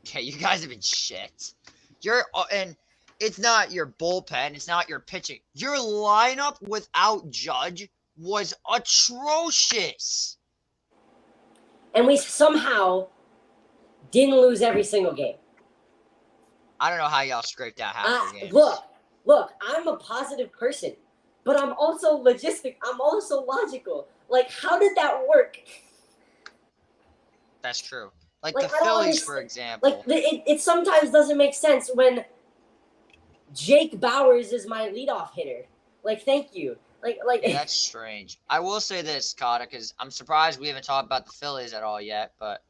Okay, you guys have been shit. And it's not your bullpen. It's not your pitching. Your lineup without Judge was atrocious. And we somehow didn't lose every single game. I don't know how y'all scraped that half the game. Look, I'm a positive person, but I'm also I'm also logical. Like, how did that work? That's true. Like the Phillies, for example. Like, it sometimes doesn't make sense when Jake Bowers is my leadoff hitter. Like, thank you. Like yeah, that's strange. I will say this, Kata, because I'm surprised we haven't talked about the Phillies at all yet, but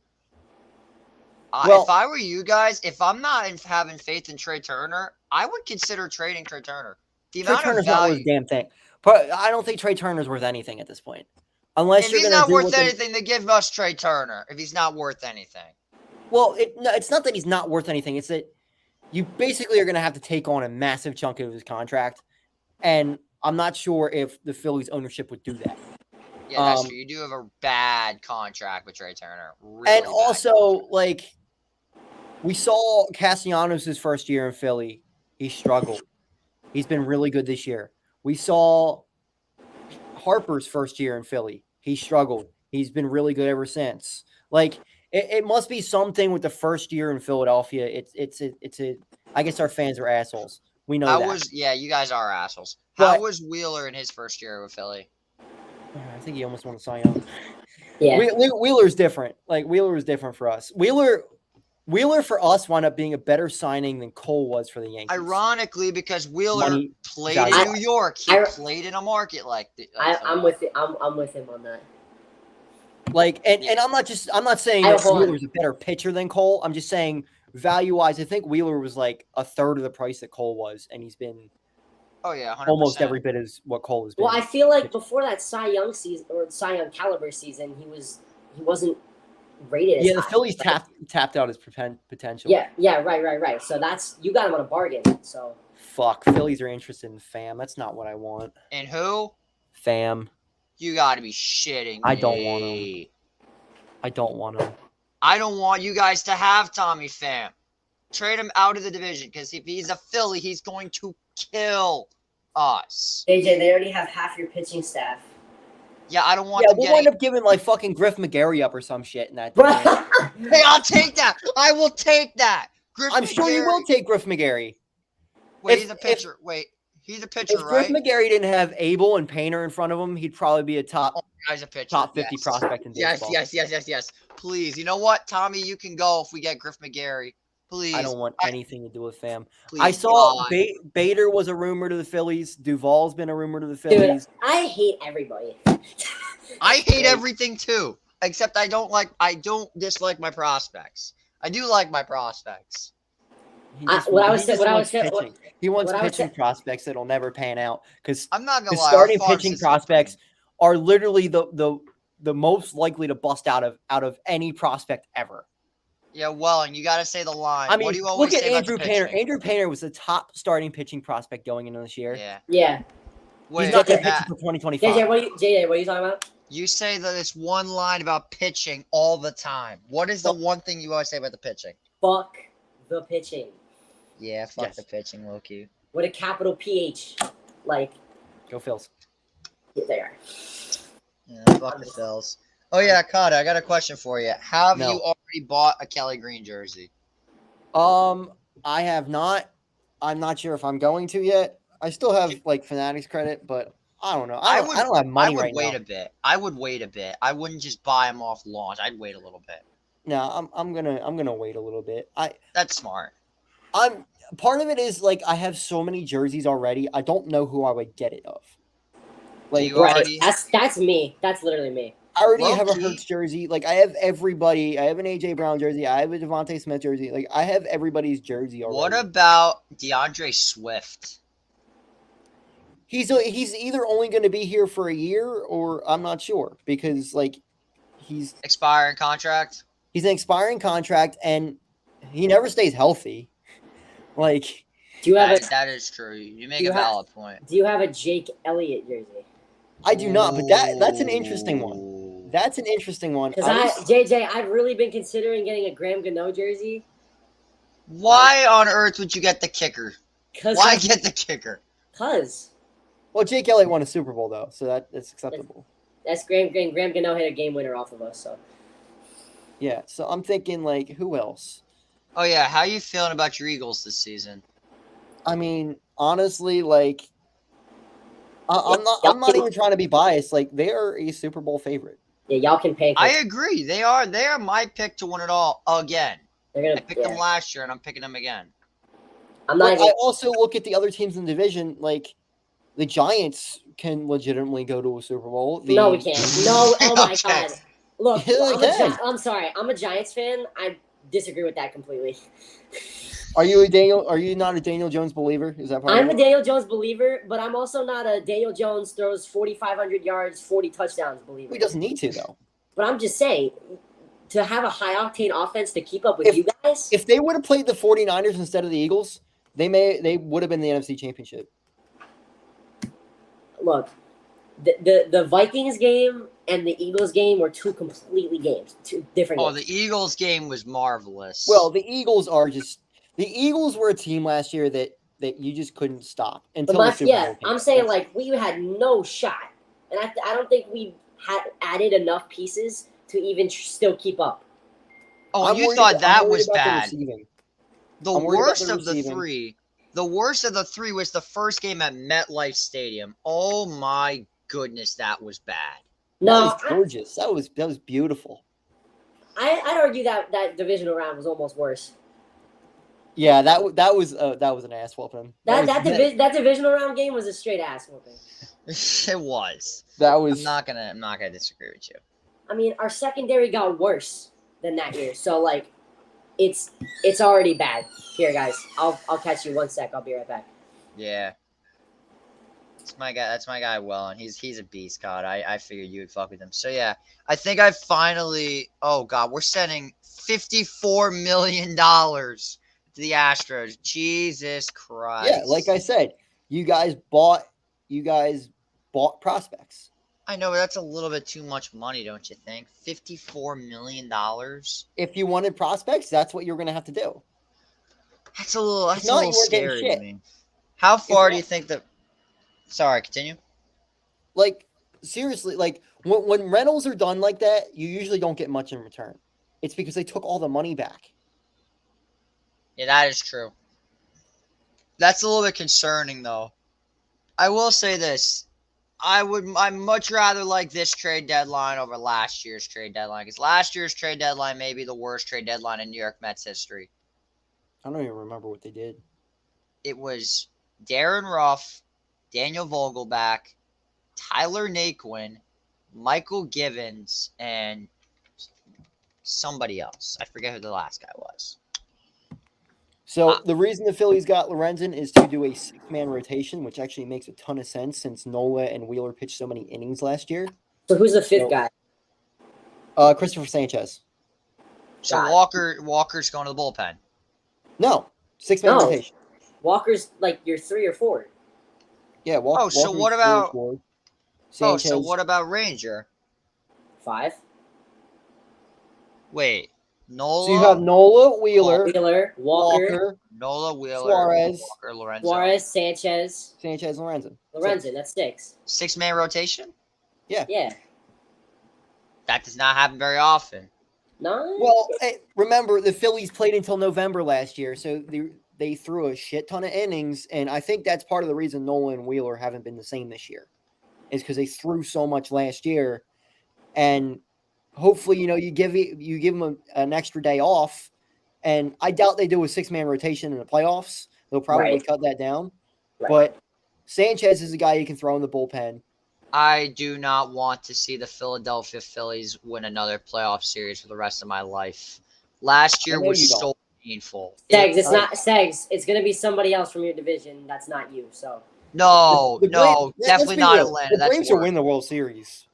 if I were you guys, if I'm not having faith in Trey Turner, I would consider trading Trey Turner. Trey Turner's not worth a damn thing. But I don't think Trey Turner's worth anything at this point. Unless if he's not worth anything, then give us Trey Turner. If he's not worth anything. Well, it's not that he's not worth anything. It's that you basically are going to have to take on a massive chunk of his contract. And I'm not sure if the Phillies ownership would do that. Yeah, that's true. You do have a bad contract with Trey Turner. Really and also, like, we saw Castellanos' first year in Philly. He struggled. He's been really good this year. We saw Harper's first year in Philly. He struggled. He's been really good ever since. Like, it must be something with the first year in Philadelphia. It's I guess our fans are assholes. We know that. Yeah, you guys are assholes. How was Wheeler in his first year with Philly? I think he almost won the Cy Young. Yeah. Wheeler's different. Like, Wheeler was different for us. Wheeler for us wound up being a better signing than Cole was for the Yankees. Ironically, because Wheeler played in New York, he played in a market like that. I'm with him on that. Like, and I'm not saying that Wheeler's a better pitcher than Cole. I'm just saying value-wise, I think Wheeler was like a third of the price that Cole was, and he's been 100%. Almost every bit as what Cole has been. Well, I feel like before that Cy Young season or Cy Young caliber season, he wasn't rated as high. The Phillies tapped out his potential. Yeah, right. So you got him on a bargain. So fuck, Phillies are interested in Pham. That's not what I want. And who? Pham. You got to be shitting me. I don't want him. I don't want you guys to have Tommy Pham. Trade him out of the division, because if he's a Philly, he's going to kill us. AJ, they already have half your pitching staff. Yeah, I don't want them we'll wind up giving, like, fucking Griff McGarry up or some shit in that. Hey, I'll take that. I will take that. I'm sure you will take Griff McGarry. Wait, he's a pitcher. He's a pitcher, right? If Griff McGarry didn't have Abel and Painter in front of him, he'd probably be a top 50 prospect in baseball. Yes. Please. You know what, Tommy? You can go if we get Griff McGarry. Please. I don't want anything to do with Pham. I saw Bader was a rumor to the Phillies. Duvall's been a rumor to the Phillies. Dude, I hate everybody. I hate everything too, except I don't dislike my prospects. I do like my prospects. He wants pitching prospects that'll never pan out, because I'm not gonna lie, starting pitching prospects are literally the most likely to bust out of any prospect ever. Yeah, well, and you got to say the line. I mean, what do you always look at say Andrew Painter. Andrew Painter was the top starting pitching prospect going into this year. Yeah. He's not going to pitch until 2025. JJ, what are you talking about? You say that it's one line about pitching all the time. What is the one thing you always say about the pitching? Fuck the pitching. Yeah, fuck the pitching, Loki. With a capital PH. Like. Go Phils. Yeah, they are. Yeah, fuck the Phils. Oh, yeah, Kata, I got a question for you. Have you already bought a Kelly Green jersey? I have not. I'm not sure if I'm going to yet. I still have, like, Fanatics credit, but I don't know. I don't have money right now. I would wait a bit. I wouldn't just buy them off launch. I'd wait a little bit. No, I'm gonna wait a little bit. That's smart. Part of it is, like, I have so many jerseys already. I don't know who I would get it of. Like, that's me. That's literally me. I already have a Low-key. Hurts jersey. Like I have everybody. I have an AJ Brown jersey. I have a Devontae Smith jersey. Like I have everybody's jersey already. What about DeAndre Swift? He's either only going to be here for a year or I'm not sure because like he's Expiring contract? an expiring contract and he never stays healthy. Like Do you have That is true. You make you a have- valid point. Do you have a Jake Elliott jersey? I do not, but that's an interesting one. Ooh. That's an interesting one. Because I've really been considering getting a Graham Gano jersey. Why on earth would you get the kicker? Why get the kicker? Because Well, Jake Elliott won a Super Bowl though, so that's acceptable. that's Graham Gano hit a game winner off of us. So Yeah, so I'm thinking like who else? Oh yeah, how you feeling about your Eagles this season? I mean, honestly, like I'm not even trying to be biased. Like they are a Super Bowl favorite. yeah, y'all can pancake. I agree. They are my pick to win it all again. They're gonna. I picked them last year, and I'm picking them again. I'm not But even. I also look at the other teams in the division. Like the Giants can legitimately go to a Super Bowl. No, we can't. No, oh my Okay. God. Look, Yeah, I'm sorry. I'm a Giants fan. I disagree with that completely. Are you not a Daniel Jones believer? Is that part I'm of a it? Daniel Jones believer, but I'm also not a Daniel Jones throws 4,500 yards, 40 touchdowns believer. He doesn't need to though. But I'm just saying, to have a high octane offense to keep up with you guys. If they would have played the 49ers instead of the Eagles, they would have been the NFC Championship. Look, the Vikings game and the Eagles game were two different Oh, games. the Eagles game was marvelous. Well, the Eagles were a team last year that you just couldn't stop until the Super Bowl came. I'm saying like we had no shot, and I don't think we had added enough pieces to even still keep up. oh, you thought that was bad. The worst of the three. The worst of the three was the first game at MetLife Stadium. Oh my goodness, that was bad. No, That was gorgeous. That was beautiful. I'd argue that divisional round was almost worse. Yeah, that was an ass whooping. That divisional round game was a straight ass whooping. It was. That was. I'm not gonna disagree with you. I mean, our secondary got worse than that year, so like, it's already bad. Here, guys, I'll catch you 1 sec. I'll be right back. Yeah. That's my guy, Well, and he's a beast, God. I figured you would fuck with him. So yeah, I think I finally. Oh God, we're sending $54 million to the Astros. Jesus Christ. Yeah, like I said, you guys bought prospects. I know, but that's a little bit too much money, don't you think? $54 million. If you wanted prospects, that's what you're going to have to do. That's a little. That's If not, a little you weren't getting scary to shit. me. How far If do you think that? Sorry, continue. Like seriously, like when rentals are done like that, you usually don't get much in return. It's because they took all the money back. Yeah, that is true. That's a little bit concerning, though. I will say this. I'd much rather like this trade deadline over last year's trade deadline, because last year's trade deadline may be the worst trade deadline in New York Mets history. I don't even remember what they did. It was Darren Ruff, Daniel Vogelback, Tyler Naquin, Michael Givens, and somebody else. I forget who the last guy was. So the reason the Phillies got Lorenzen is to do a 6-man rotation, which actually makes a ton of sense since Nola and Wheeler pitched so many innings last year. So who's the fifth guy? Christopher Sanchez. So Got it. Walker's going to the bullpen. No, 6-man No. rotation. Walker's like your 3 or 4. Yeah. Walker. Oh, so Walker's what about- 4. Oh, Sanchez, so what about Ranger? 5. Wait, Nola. So you have Nola, Wheeler, Wheeler, Walker, Nola, Wheeler, Suarez. Walker, Lorenzo. Suarez, Sanchez, Sanchez, Lorenzen. Lorenzen. That's 6. 6-man rotation? Yeah. That does not happen very often. 9. Well, remember the Phillies played until November last year, so they threw a shit ton of innings, and I think that's part of the reason Nola and Wheeler haven't been the same this year, is because they threw so much last year, and hopefully, you give them an extra day off, and I doubt they do a 6-man rotation in the playoffs. They'll probably Right. cut that down, Right. but Sanchez is a guy you can throw in the bullpen. I do not want to see the Philadelphia Phillies win another playoff series for the rest of my life. Last I year know was you don't. so painful. Segs, it's not Segs. It's gonna be somebody else from your division. That's not you. So No, The Braves. no, Let's definitely be not real. Atlanta. The That's Braves are worse. winning the World Series.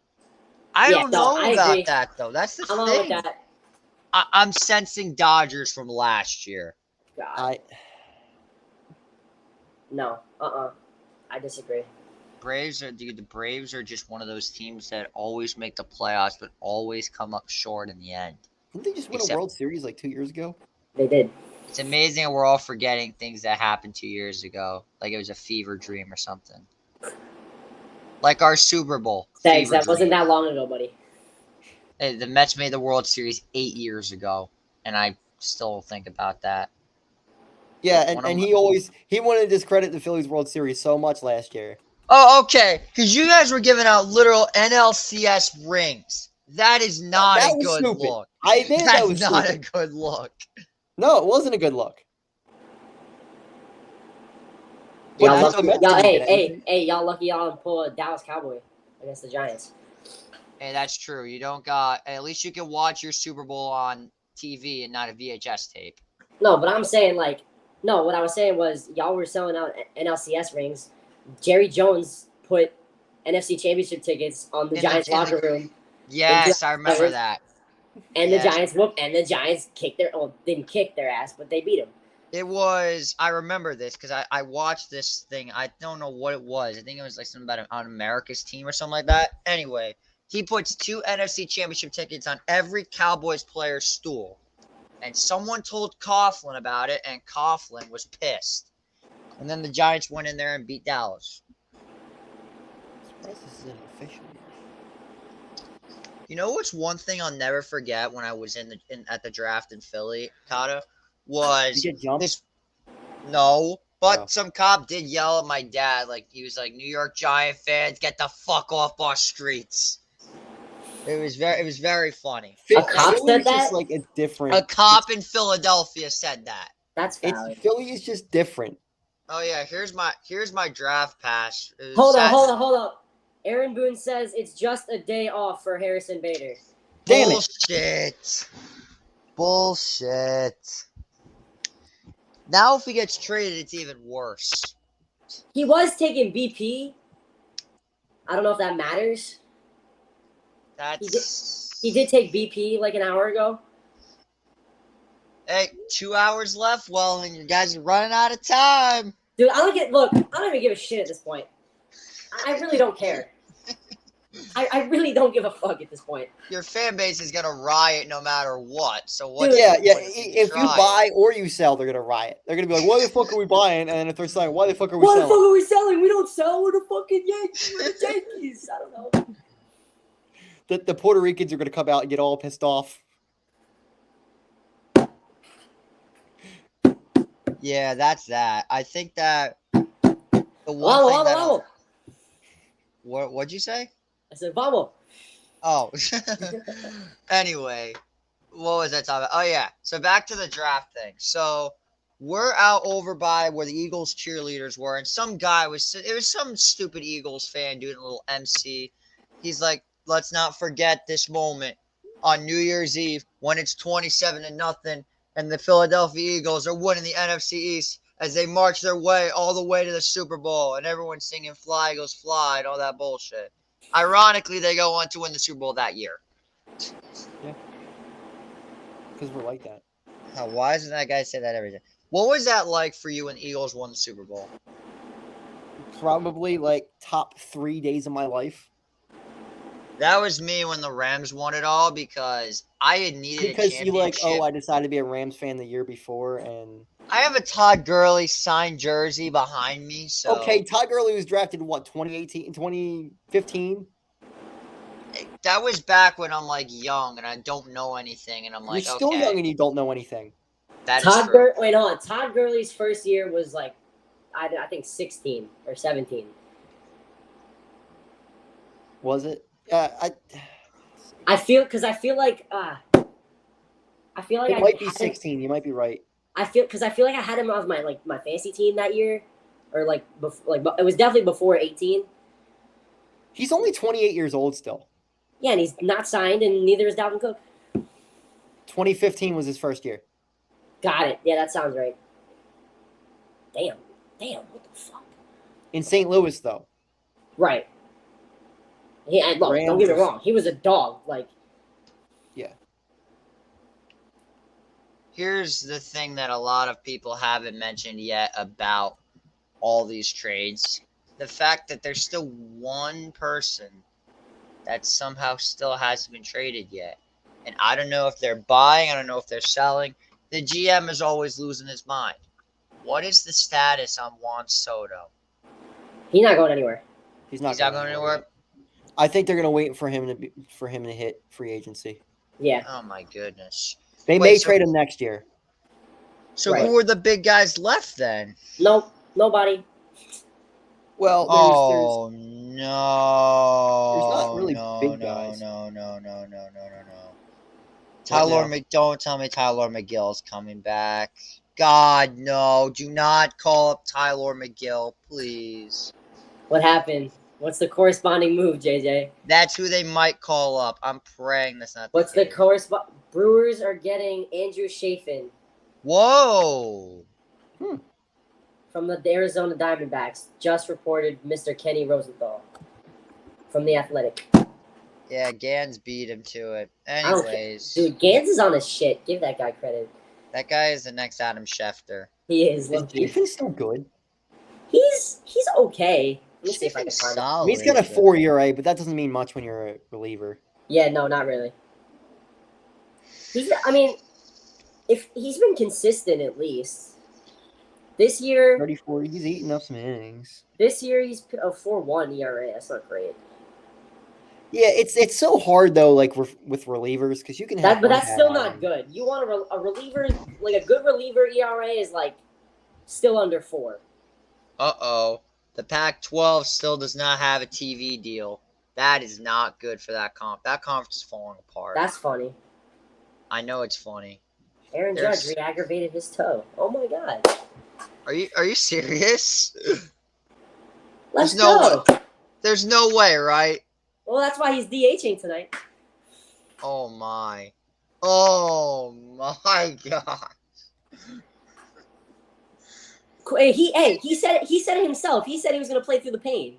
I yeah, don't no, know I about agree. that though. That's the I'm on with thing. that. I'm sensing Dodgers from last year. God, no, I disagree. The Braves are just one of those teams that always make the playoffs, but always come up short in the end. Didn't they just win a Except World Series like 2 years ago? They did. it's amazing that we're all forgetting things that happened 2 years ago, like it was a fever dream or something. Like our Super Bowl Segs, fever that wasn't dream. that long ago, buddy. Hey, the Mets made the World Series 8 years ago, and I still think about that. Yeah, One of and my, he wanted to discredit the Phillies World Series so much last year. Oh, okay. Because you guys were giving out literal NLCS rings. That is not That a was good stupid. look. I admit that That's was not stupid. a good look. No, it wasn't a good look. But Y'all that's the lucky. Mets Y'all, didn't hey, get hey, anything. hey, y'all lucky y'all didn't pull a Dallas Cowboy against the Giants. Hey, that's true. You don't got. At least you can watch your Super Bowl on TV and not a VHS tape. No, but I'm saying like, no. What I was saying was y'all were selling out NLCS rings. Jerry Jones put NFC Championship tickets on the Giants locker room. Yes, I remember that. And Yes. the Giants whooped, and the Giants kicked didn't kick their ass, but they beat them. It was. I remember this because I watched this thing. I don't know what it was. I think it was like something about on America's team or something like that. Anyway, he puts 2 NFC Championship tickets on every Cowboys player's stool. And someone told Coughlin about it, and Coughlin was pissed. And then the Giants went in there and beat Dallas. This isn't official yet. You know what's one thing I'll never forget when I was at the draft in Philly, Kata, was You get jumped? this. No, but Oh. some cop did yell at my dad, like he was like, "New York Giant fans, get the fuck off our streets." It was very funny. A cop Philly said is just that? like a different. A cop in Philadelphia said that. That's valid. Philly is just different. Oh yeah, here's my draft pass. Hold on. Aaron Boone says it's just a day off for Harrison Bader. Damn it. Bullshit. Now if he gets traded, it's even worse. He was taking BP. I don't know if that matters. He did take BP like an hour ago. Hey, 2 hours left. Well, and you guys are running out of time. Dude, I don't even give a shit at this point. I really don't care. I really don't give a fuck at this point. Your fan base is gonna riot no matter what. So what? Dude, Yeah. If you buy or you sell, they're gonna riot. They're gonna be like, "Why the fuck are we buying?" And then if they're selling, "Why the fuck are we selling?" Why the fuck are we selling? We don't sell. We're the fucking Yankees. We're the Yankees. I don't know. The Puerto Ricans are gonna come out and get all pissed off. Yeah, that's that. I think that the one thing that what'd you say? I said, vamos. Oh. Anyway, what was I talking about? Oh, yeah. So back to the draft thing. So we're out over by where the Eagles cheerleaders were, and some guy was some stupid Eagles fan doing a little MC. He's like, let's not forget this moment on New Year's Eve when it's 27-0 and the Philadelphia Eagles are winning the NFC East as they march their way all the way to the Super Bowl, and everyone's singing Fly, Eagles, Fly, and all that bullshit. Ironically, they go on to win the Super Bowl that year. Yeah. Because we're like that. Why doesn't that guy say that every day? What was that like for you when the Eagles won the Super Bowl? Probably like top 3 days of my life. That was me when the Rams won it all because I had needed a championship. Because I decided to be a Rams fan the year before, and I have a Todd Gurley signed jersey behind me. So okay, Todd Gurley was drafted in 2015? That was back when I'm like young and I don't know anything, and I'm like, you're still young and you don't know anything. That is true. Wait, hold on. Todd Gurley's first year was like, I think 16 or 17. Was it? I feel like it might be 16. You might be right. I feel like I had him on my fantasy team that year, or it was definitely before 18. He's only 28 years old still. Yeah, and he's not signed, and neither is Dalvin Cook. 2015 was his first year. Got it. Yeah, that sounds right. Damn, what the fuck? In St. Louis, though. Right. Yeah, look, don't get me wrong. He was a dog. Like, yeah. Here's the thing that a lot of people haven't mentioned yet about all these trades. The fact that there's still one person that somehow still hasn't been traded yet. And I don't know if they're buying. I don't know if they're selling. The GM is always losing his mind. What is the status on Juan Soto? he's not going anywhere. He's not going anywhere. I think they're going to wait for him to hit free agency. Yeah. Oh my goodness. They may trade him next year. So who are the big guys left then? Nope, nobody. Well, no. There's not really big guys. No. Don't tell me Tyler McGill's coming back. God, no. Do not call up Tyler McGill, please. What happened? What's the corresponding move, JJ? That's who they might call up. I'm praying that's not What's the correspond? Brewers are getting Andrew Chafin. Whoa. From the Arizona Diamondbacks. Just reported Mr. Kenny Rosenthal from The Athletic. Yeah, Gans beat him to it. Anyways. Dude, Gans is on his shit. Give that guy credit. That guy is the next Adam Schefter. He is. Is Chafin still good? He's okay. Let me see if I can find him. I mean, he's got a 4 ERA, but that doesn't mean much when you're a reliever. Yeah, no, not really. If he's been consistent at least. This year, 34. He's eating up some innings. This year he's a 4.1 ERA. That's not great. Yeah, it's so hard though, like with relievers, because you can have. But that's still not good. You want a reliever, like a good reliever ERA is like still under 4. The Pac-12 still does not have a TV deal. That is not good for that comp. That conference is falling apart. That's funny. I know it's funny. Aaron Judge re-aggravated his toe. Oh my god. Are you serious? Let's go. There's no way, right? Well, that's why he's DHing tonight. Oh my. Oh my god. He said it himself. He said he was going to play through the pain.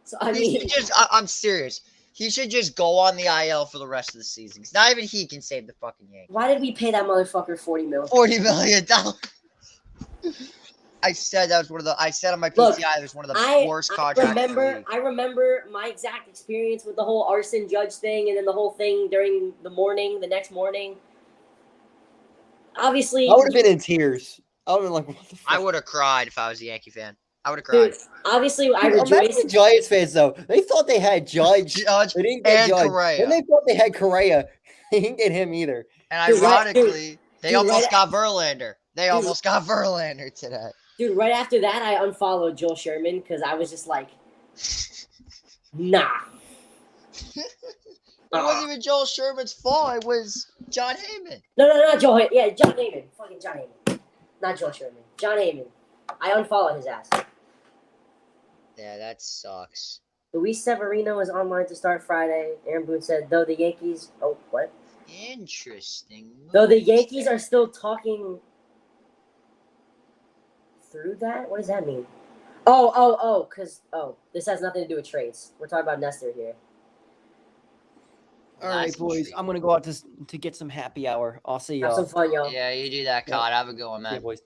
So I'm serious. He should just go on the IL for the rest of the season. Cause not even he can save the fucking Yankees. Why did we pay that motherfucker $40 million? $40 million. I said that was I said on my PTI it was one of the worst contracts. I remember my exact experience with the whole Arson Judge thing, and then the whole thing during the next morning. Obviously, I would have been in tears. I would have been like, what the fuck? I would have cried if I was a Yankee fan. I would have cried. Dude, obviously, I rejoiced. Imagine the Giants fans, though. They thought they had Judge. They didn't get Judge. Correa. Then they thought they had Correa. They didn't get him either. And ironically, they almost got Verlander. They almost got Verlander today. Dude, right after that, I unfollowed Joel Sherman because I was just like, nah. It wasn't even Joel Sherman's fault. It was John Heyman. No, not Joel. Yeah, John Heyman. Fucking John Heyman. Not Joel Sherman. John Heyman. I unfollowed his ass. Yeah, that sucks. Luis Severino is online to start Friday. Aaron Boone said, though the Yankees... Oh, what? Interesting. Though the Yankees are still talking through that? What does that mean? Because this has nothing to do with trades. We're talking about Nestor here. All right, boys. I'm going to go out to get some happy hour. I'll see y'all. Have some fun, y'all. Yeah, you do that, Cod. Have a good one, man. Yeah, boys.